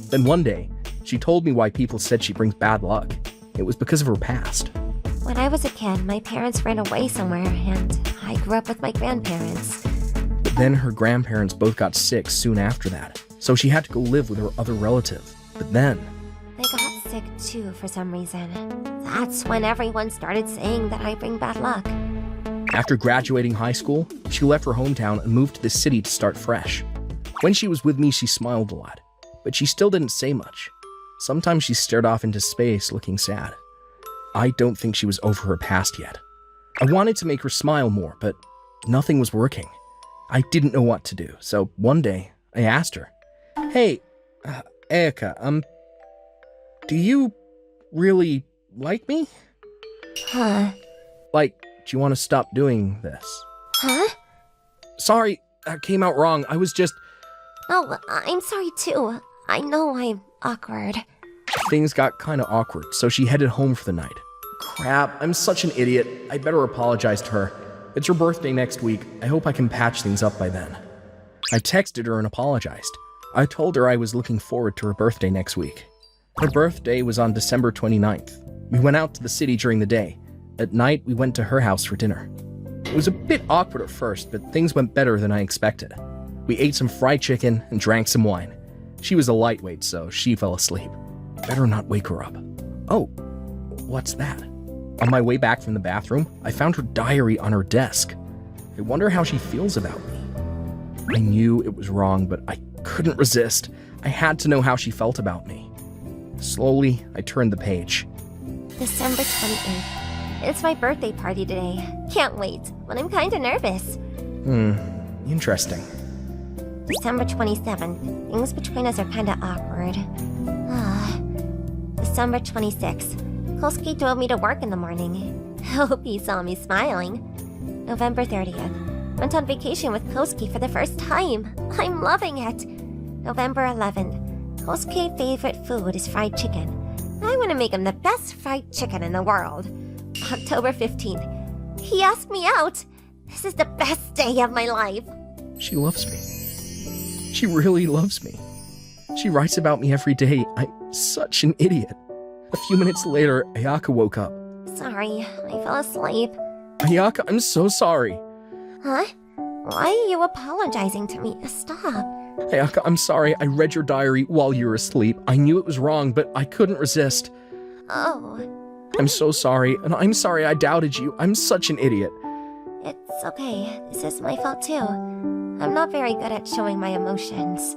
Then one day, she told me why people said she brings bad luck. It was because of her past. When I was a kid, my parents ran away somewhere, and I grew up with my grandparents. But then her grandparents both got sick soon after that, so she had to go live with her other relative. But then... They got sick too for some reason. That's when everyone started saying that I bring bad luck. After graduating high school, she left her hometown and moved to the city to start fresh. When she was with me, she smiled a lot, but she still didn't say much. Sometimes she stared off into space, looking sad. I don't think she was over her past yet. I wanted to make her smile more, but nothing was working. I didn't know what to do, so one day, I asked her, Hey, Ayaka, Do you really like me? Huh? Like, do you want to stop doing this? Huh? Sorry, that came out wrong. I was just... Oh, I'm sorry too. I know I'm awkward. Things got kind of awkward, so she headed home for the night. Crap, I'm such an idiot. I better apologize to her. It's her birthday next week. I hope I can patch things up by then. I texted her and apologized. I told her I was looking forward to her birthday next week. Her birthday was on December 29th. We went out to the city during the day. At night, we went to her house for dinner. It was a bit awkward at first, but things went better than I expected. We ate some fried chicken and drank some wine. She was a lightweight, so she fell asleep. Better not wake her up. Oh, what's that? On my way back from the bathroom, I found her diary on her desk. I wonder how she feels about me. I knew it was wrong, but I couldn't resist. I had to know how she felt about me. Slowly, I turned the page. December 28th. It's my birthday party today. Can't wait, but I'm kinda nervous. Interesting. December 27th. Things between us are kinda awkward. December 26th. Kosuke drove me to work in the morning. Hope he saw me smiling. November 30th. Went on vacation with Kosuke for the first time. I'm loving it. November 11th. Kosuke's favorite food is fried chicken. I want to make him the best fried chicken in the world. October 15th. He asked me out. This is the best day of my life. She loves me. She really loves me. She writes about me every day. I'm such an idiot. A few minutes later, Ayaka woke up. Sorry, I fell asleep. Ayaka, I'm so sorry. Huh? Why are you apologizing to me? Stop. Ayaka, I'm sorry. I read your diary while you were asleep. I knew it was wrong, but I couldn't resist. Oh. I'm so sorry, and I'm sorry I doubted you. I'm such an idiot. It's okay. This is my fault too. I'm not very good at showing my emotions.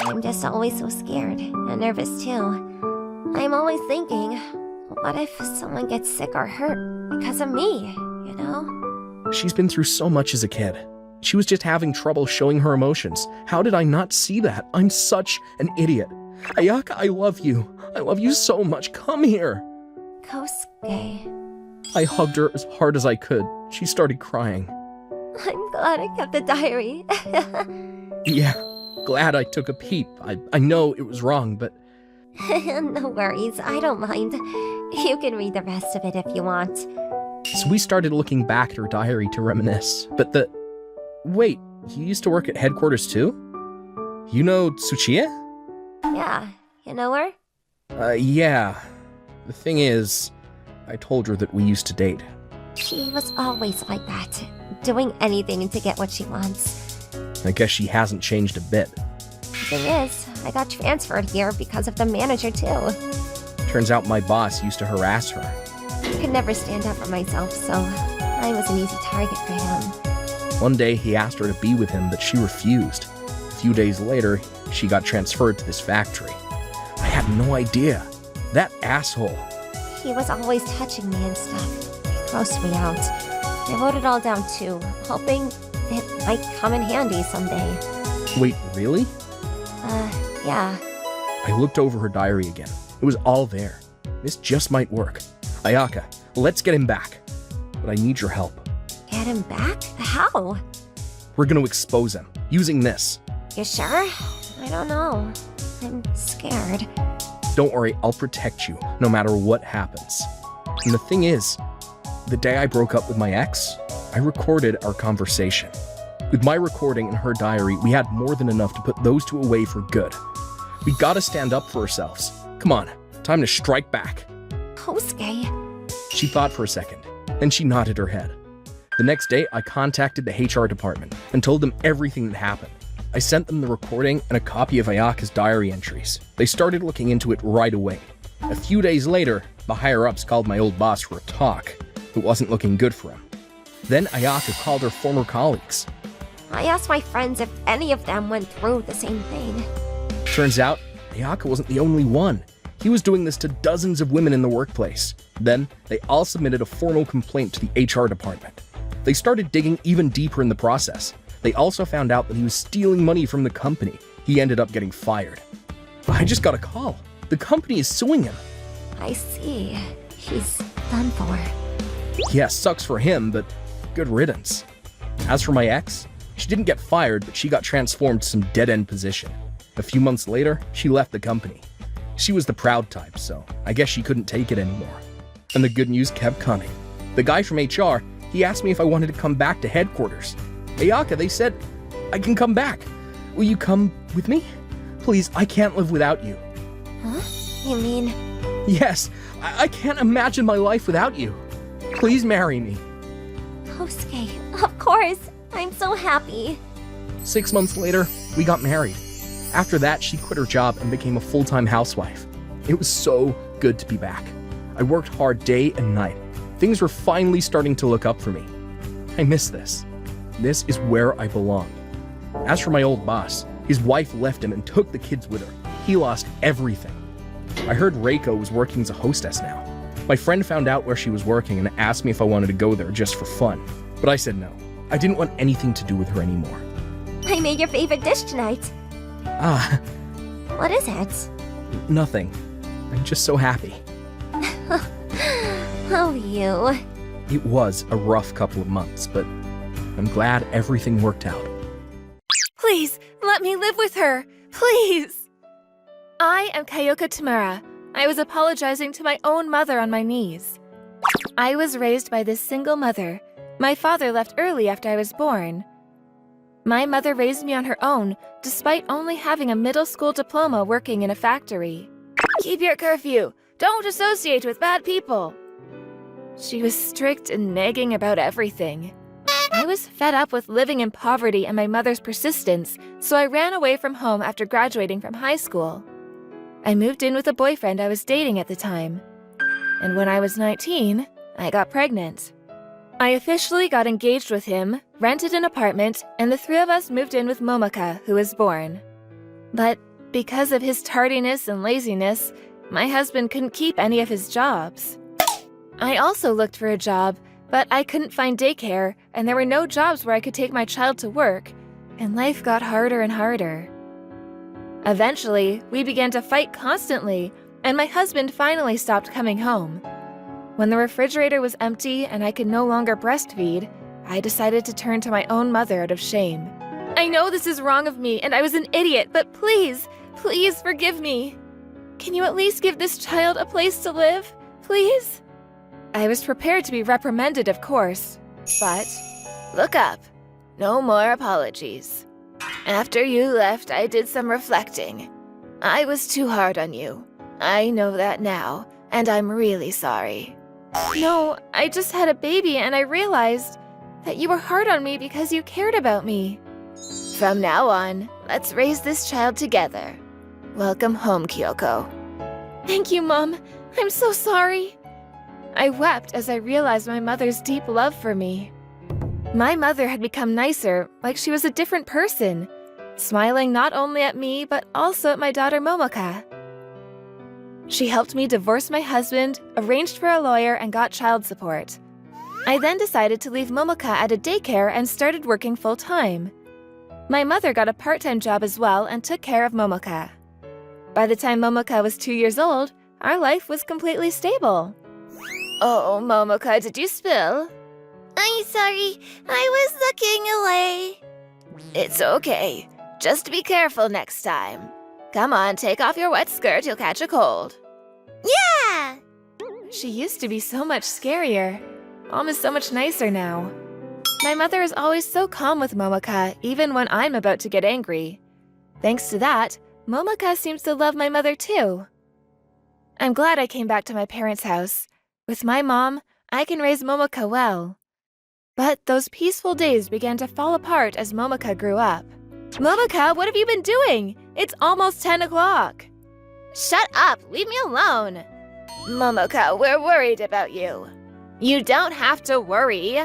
I'm just always so scared and nervous too. I'm always thinking, what if someone gets sick or hurt because of me, you know? She's been through so much as a kid. She was just having trouble showing her emotions. How did I not see that? I'm such an idiot. Ayaka, I love you. I love you so much. Come here. Kosuke. I hugged her as hard as I could. She started crying. I'm glad I kept the diary. Yeah, glad I took a peep. I know it was wrong, but... No worries, I don't mind. You can read the rest of it if you want. So we started looking back at her diary to reminisce. But Wait, you used to work at headquarters too? You know Tsuchiya? Yeah, you know her? Yeah. The thing is, I told her that we used to date. She was always like that, doing anything to get what she wants. I guess she hasn't changed a bit. The thing is, I got transferred here because of the manager too. Turns out my boss used to harass her. I could never stand up for myself, so I was an easy target for him. One day he asked her to be with him, but she refused. A few days later, she got transferred to this factory. I had no idea. That asshole. He was always touching me and stuff. It grossed me out. I wrote it all down too, hoping it might come in handy someday. Wait, really? Yeah. I looked over her diary again. It was all there. This just might work. Ayaka, let's get him back. But I need your help. Get him back? How? We're gonna expose him, using this. You sure? I don't know. I'm scared. Don't worry, I'll protect you, no matter what happens. And the thing is, the day I broke up with my ex, I recorded our conversation. With my recording and her diary, we had more than enough to put those two away for good. We gotta stand up for ourselves. Come on, time to strike back. Kosuke? She thought for a second, then she nodded her head. The next day, I contacted the HR department and told them everything that happened. I sent them the recording and a copy of Ayaka's diary entries. They started looking into it right away. A few days later, the higher-ups called my old boss for a talk. It wasn't looking good for him. Then Ayaka called her former colleagues. I asked my friends if any of them went through the same thing. Turns out, Ayaka wasn't the only one. He was doing this to dozens of women in the workplace. Then, they all submitted a formal complaint to the HR department. They started digging even deeper in the process. They also found out that he was stealing money from the company. He ended up getting fired. I just got a call. The company is suing him. I see. He's done for. Yeah, sucks for him, but good riddance. As for my ex, she didn't get fired, but she got transformed to some dead-end position. A few months later, she left the company. She was the proud type, so I guess she couldn't take it anymore. And the good news kept coming. The guy from HR, he asked me if I wanted to come back to headquarters. Ayaka, they said, I can come back. Will you come with me? Please, I can't live without you. Huh? You mean... Yes, I can't imagine my life without you. Please marry me. Kosuke, of course. I'm so happy. 6 months later, we got married. After that, she quit her job and became a full-time housewife. It was so good to be back. I worked hard day and night. Things were finally starting to look up for me. I miss this. This is where I belong. As for my old boss, his wife left him and took the kids with her. He lost everything. I heard Reiko was working as a hostess now. My friend found out where she was working and asked me if I wanted to go there just for fun. But I said no. I didn't want anything to do with her anymore. I made your favorite dish tonight. Ah, What is it? nothing. I'm just so happy. Oh, you. It was a rough couple of months, but I'm glad everything worked out. Please, let me live with her. Please. I am Kayoko Tamura. I was apologizing to my own mother on my knees. I was raised by this single mother. My father left early after I was born. My mother raised me on her own, despite only having a middle school diploma working in a factory. Keep your curfew. Don't associate with bad people. She was strict and nagging about everything. I was fed up with living in poverty and my mother's persistence, so I ran away from home after graduating from high school. I moved in with a boyfriend I was dating at the time. And when I was 19, I got pregnant. I officially got engaged with him, rented an apartment, and the three of us moved in with Momoka, who was born. But because of his tardiness and laziness, my husband couldn't keep any of his jobs. I also looked for a job, but I couldn't find daycare, and there were no jobs where I could take my child to work, and life got harder and harder. Eventually, we began to fight constantly, and my husband finally stopped coming home. When the refrigerator was empty and I could no longer breastfeed, I decided to turn to my own mother out of shame. I know this is wrong of me, and I was an idiot, but please, please forgive me. Can you at least give this child a place to live, please? I was prepared to be reprimanded, of course, but look up. No more apologies. After you left, I did some reflecting. I was too hard on you. I know that now, and I'm really sorry. No, I just had a baby and I realized that you were hard on me because you cared about me. From now on, let's raise this child together. Welcome home, Kyoko. Thank you, Mom. I'm so sorry. I wept as I realized my mother's deep love for me. My mother had become nicer, like she was a different person, smiling not only at me, but also at my daughter Momoka. She helped me divorce my husband, arranged for a lawyer, and got child support. I then decided to leave Momoka at a daycare and started working full-time. My mother got a part-time job as well and took care of Momoka. By the time Momoka was 2 years old, our life was completely stable. Oh, Momoka, did you spill? I'm sorry. I was looking away. It's okay. Just be careful next time. Come on, take off your wet skirt, you'll catch a cold. Yeah! She used to be so much scarier. Mom is so much nicer now. My mother is always so calm with Momoka, even when I'm about to get angry. Thanks to that, Momoka seems to love my mother too. I'm glad I came back to my parents' house. With my mom, I can raise Momoka well. But those peaceful days began to fall apart as Momoka grew up. Momoka, what have you been doing? It's almost 10 o'clock. Shut up, leave me alone. Momoka, we're worried about you. You don't have to worry.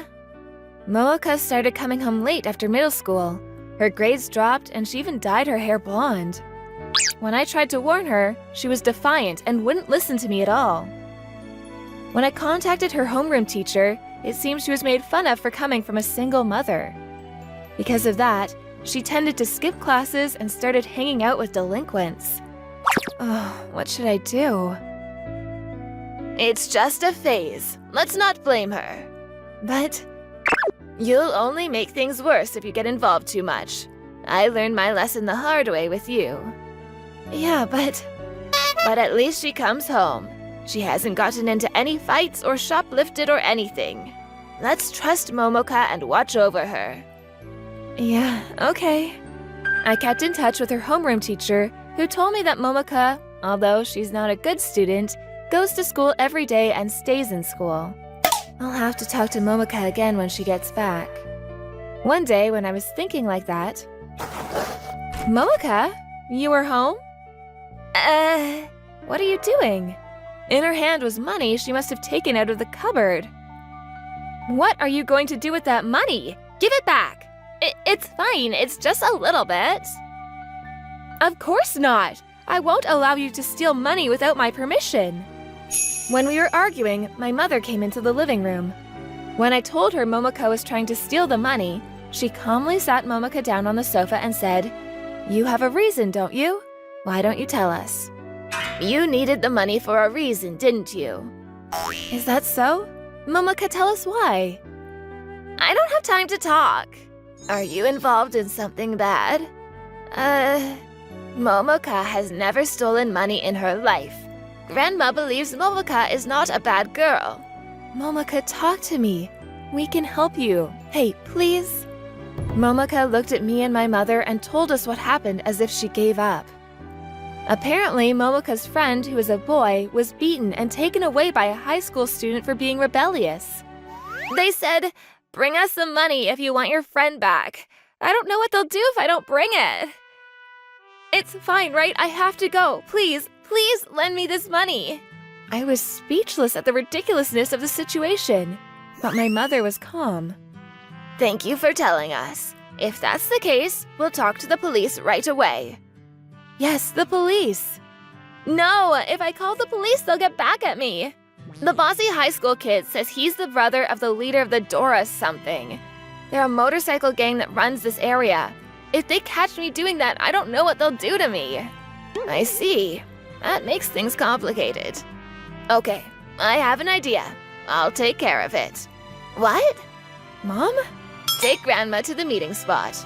Momoka started coming home late after middle school. Her grades dropped and she even dyed her hair blonde. When I tried to warn her, she was defiant and wouldn't listen to me at all. When I contacted her homeroom teacher, it seems she was made fun of for coming from a single mother. Because of that, she tended to skip classes and started hanging out with delinquents. Oh, what should I do? It's just a phase. Let's not blame her. But you'll only make things worse if you get involved too much. I learned my lesson the hard way with you. Yeah, but at least she comes home. She hasn't gotten into any fights or shoplifted or anything. Let's trust Momoka and watch over her. Yeah, okay. I kept in touch with her homeroom teacher, who told me that Momoka, although she's not a good student, goes to school every day and stays in school. I'll have to talk to Momoka again when she gets back. One day when I was thinking like that, Momoka, you were home? What are you doing? In her hand was money she must have taken out of the cupboard. What are you going to do with that money? Give it back! It's fine, it's just a little bit. Of course not! I won't allow you to steal money without my permission. When we were arguing, my mother came into the living room. When I told her Momoka was trying to steal the money, she calmly sat Momoka down on the sofa and said, "You have a reason, don't you? Why don't you tell us?" You needed the money for a reason, didn't you? Is that so? Momoka, tell us why. I don't have time to talk. Are you involved in something bad? Momoka has never stolen money in her life. Grandma believes Momoka is not a bad girl. Momoka, talk to me. We can help you. Hey, please. Momoka looked at me and my mother and told us what happened as if she gave up. Apparently, Momoka's friend, who is a boy, was beaten and taken away by a high school student for being rebellious. They said, "Bring us some money if you want your friend back." I don't know what they'll do if I don't bring it. It's fine, right? I have to go. Please, please lend me this money. I was speechless at the ridiculousness of the situation, but my mother was calm. Thank you for telling us. If that's the case, we'll talk to the police right away. Yes, the police. No, if I call the police, they'll get back at me. The bossy high school kid says he's the brother of the leader of the Dora something. They're a motorcycle gang that runs this area. If they catch me doing that, I don't know what they'll do to me. I see. That makes things complicated. Okay, I have an idea. I'll take care of it. What? Mom? Take Grandma to the meeting spot.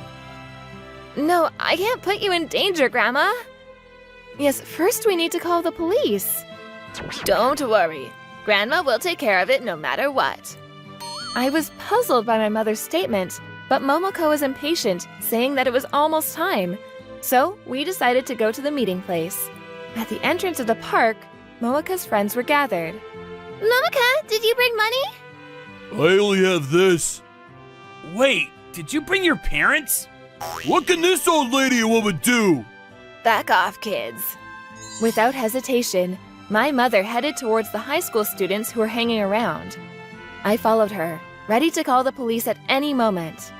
No, I can't put you in danger, Grandma. Yes, first we need to call the police. Don't worry. Grandma will take care of it no matter what. I was puzzled by my mother's statement, but Momoko was impatient, saying that it was almost time. So we decided to go to the meeting place. At the entrance of the park, Momoka's friends were gathered. Momoka, did you bring money? I only have this. Wait, did you bring your parents? What can this old lady and woman do? Back off, kids. Without hesitation, my mother headed towards the high school students who were hanging around. I followed her, ready to call the police at any moment.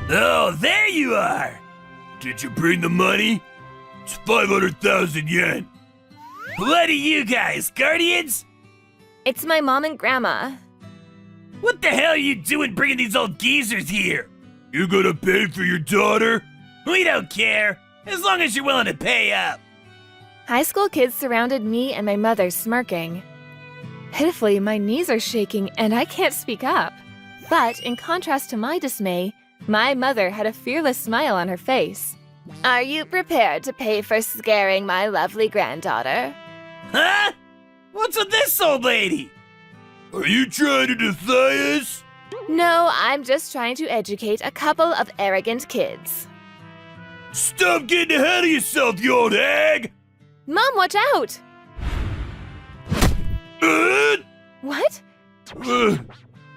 Oh, there you are! Did you bring the money? It's 500,000 yen. What are you guys, guardians? It's my mom and grandma. What the hell are you doing bringing these old geezers here? You gonna pay for your daughter? We don't care, as long as you're willing to pay up. High school kids surrounded me and my mother, smirking. Pitifully, my knees are shaking and I can't speak up. But in contrast to my dismay, my mother had a fearless smile on her face. Are you prepared to pay for scaring my lovely granddaughter? Huh? What's with this old lady? Are you trying to defy us? No, I'm just trying to educate a couple of arrogant kids. Stop getting ahead of yourself, you old hag! Mom, watch out! What?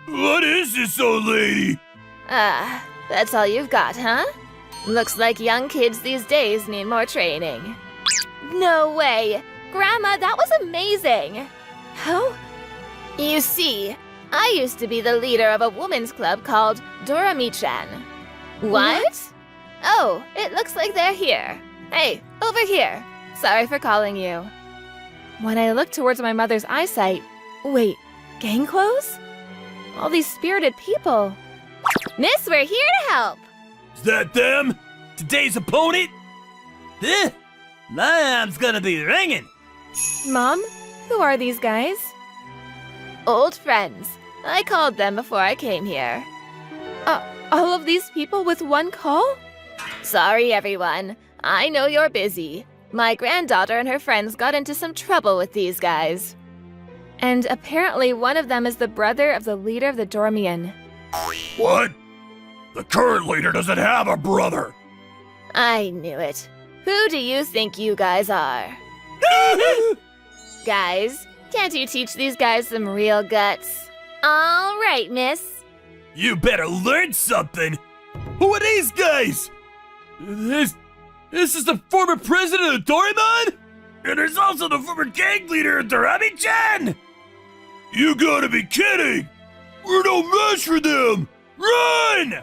What is this old lady? That's all you've got, huh? Looks like young kids these days need more training. No way! Grandma, that was amazing! How? You see, I used to be the leader of a women's club called Dorami-chan. What? Oh, it looks like they're here. Hey, over here. Sorry for calling you. When I looked towards my mother's eyesight, wait, gang clothes? All these spirited people. Miss, we're here to help. Is that them? Today's opponent? My arm's gonna be ringing. Mom, who are these guys? Old friends. I called them before I came here. All of these people with one call? Sorry, everyone. I know you're busy. My granddaughter and her friends got into some trouble with these guys. And apparently one of them is the brother of the leader of the Dormian. What? The current leader doesn't have a brother. I knew it. Who do you think you guys are? Guys, can't you teach these guys some real guts? All right, miss. You better learn something. Who are these guys? This is the former president of Doraemon? And there's also the former gang leader of Dorami-chan! You gotta be kidding! We're no match for them! Run!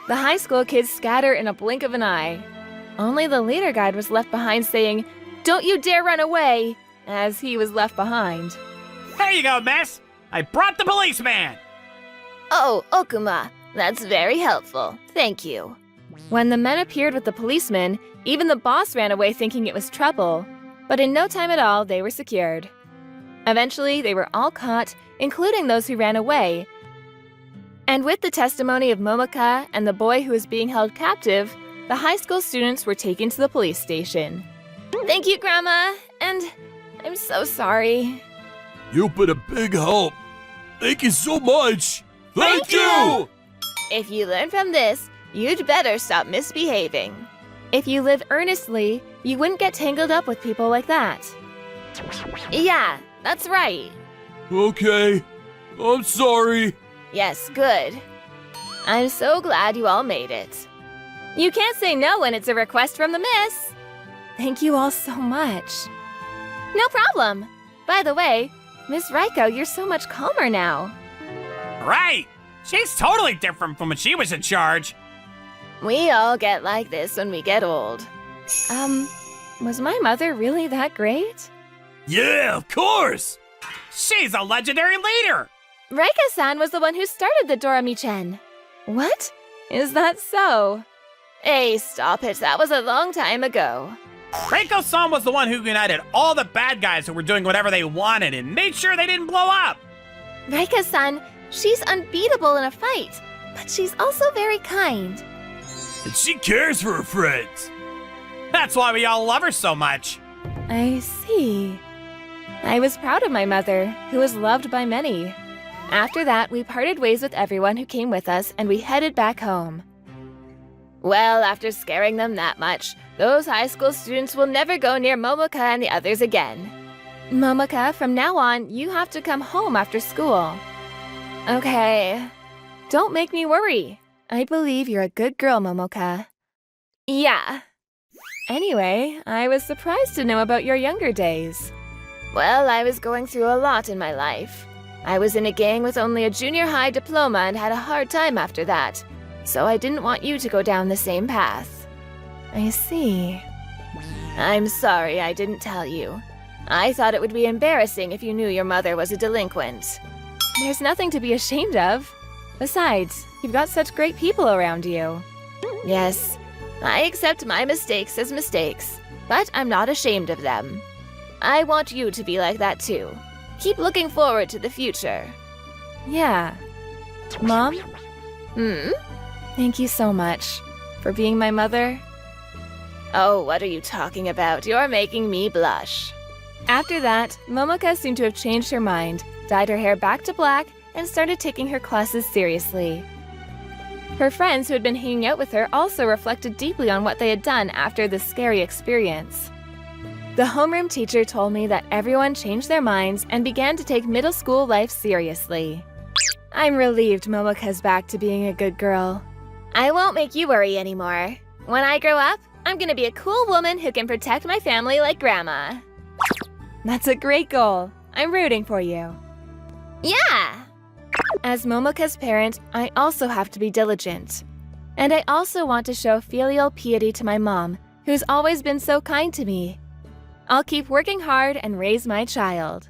The high school kids scatter in a blink of an eye. Only the leader guide was left behind saying, "Don't you dare run away," as he was left behind. There you go, miss. I brought the policeman. Oh, Okuma, that's very helpful. Thank you. When the men appeared with the policeman, even the boss ran away thinking it was trouble. But in no time at all, they were secured. Eventually, they were all caught, including those who ran away. And with the testimony of Momoka and the boy who was being held captive, the high school students were taken to the police station. Thank you, Grandma, and I'm so sorry. You've been a big help. Thank you so much. Thank you! If you learn from this, you'd better stop misbehaving. If you live earnestly, you wouldn't get tangled up with people like that. Yeah, that's right. Okay. I'm sorry. Yes, good. I'm so glad you all made it. You can't say no when it's a request from the miss. Thank you all so much. No problem. By the way, Miss Raiko, you're so much calmer now. Right. She's totally different from when she was in charge. We all get like this when we get old. Was my mother really that great? Yeah, of course. She's a legendary leader. Raika-san was the one who started the Dorami-chen. What? Is that so? Hey, stop it. That was a long time ago. Reiko-san was the one who united all the bad guys who were doing whatever they wanted and made sure they didn't blow up. Raika-san, she's unbeatable in a fight, but she's also very kind. And she cares for her friends. That's why we all love her so much. I see. I was proud of my mother, who was loved by many. After that, we parted ways with everyone who came with us, and we headed back home. Well, after scaring them that much, those high school students will never go near Momoka and the others again. Momoka, from now on, you have to come home after school. Okay. Don't make me worry. I believe you're a good girl, Momoka. Yeah. Anyway, I was surprised to know about your younger days. Well, I was going through a lot in my life. I was in a gang with only a junior high diploma and had a hard time after that. So I didn't want you to go down the same path. I see. I'm sorry I didn't tell you. I thought it would be embarrassing if you knew your mother was a delinquent. There's nothing to be ashamed of. Besides, you've got such great people around you. Yes, I accept my mistakes as mistakes, but I'm not ashamed of them. I want you to be like that too. Keep looking forward to the future. Yeah. Mom? Thank you so much for being my mother. Oh, what are you talking about? You're making me blush. After that, Momoka seemed to have changed her mind, dyed her hair back to black, and started taking her classes seriously. Her friends who had been hanging out with her also reflected deeply on what they had done after this scary experience. The homeroom teacher told me that everyone changed their minds and began to take middle school life seriously. I'm relieved Momoka's back to being a good girl. I won't make you worry anymore. When I grow up, I'm gonna be a cool woman who can protect my family like Grandma. That's a great goal. I'm rooting for you. Yeah! As Momoka's parent, I also have to be diligent. And I also want to show filial piety to my mom, who's always been so kind to me. I'll keep working hard and raise my child.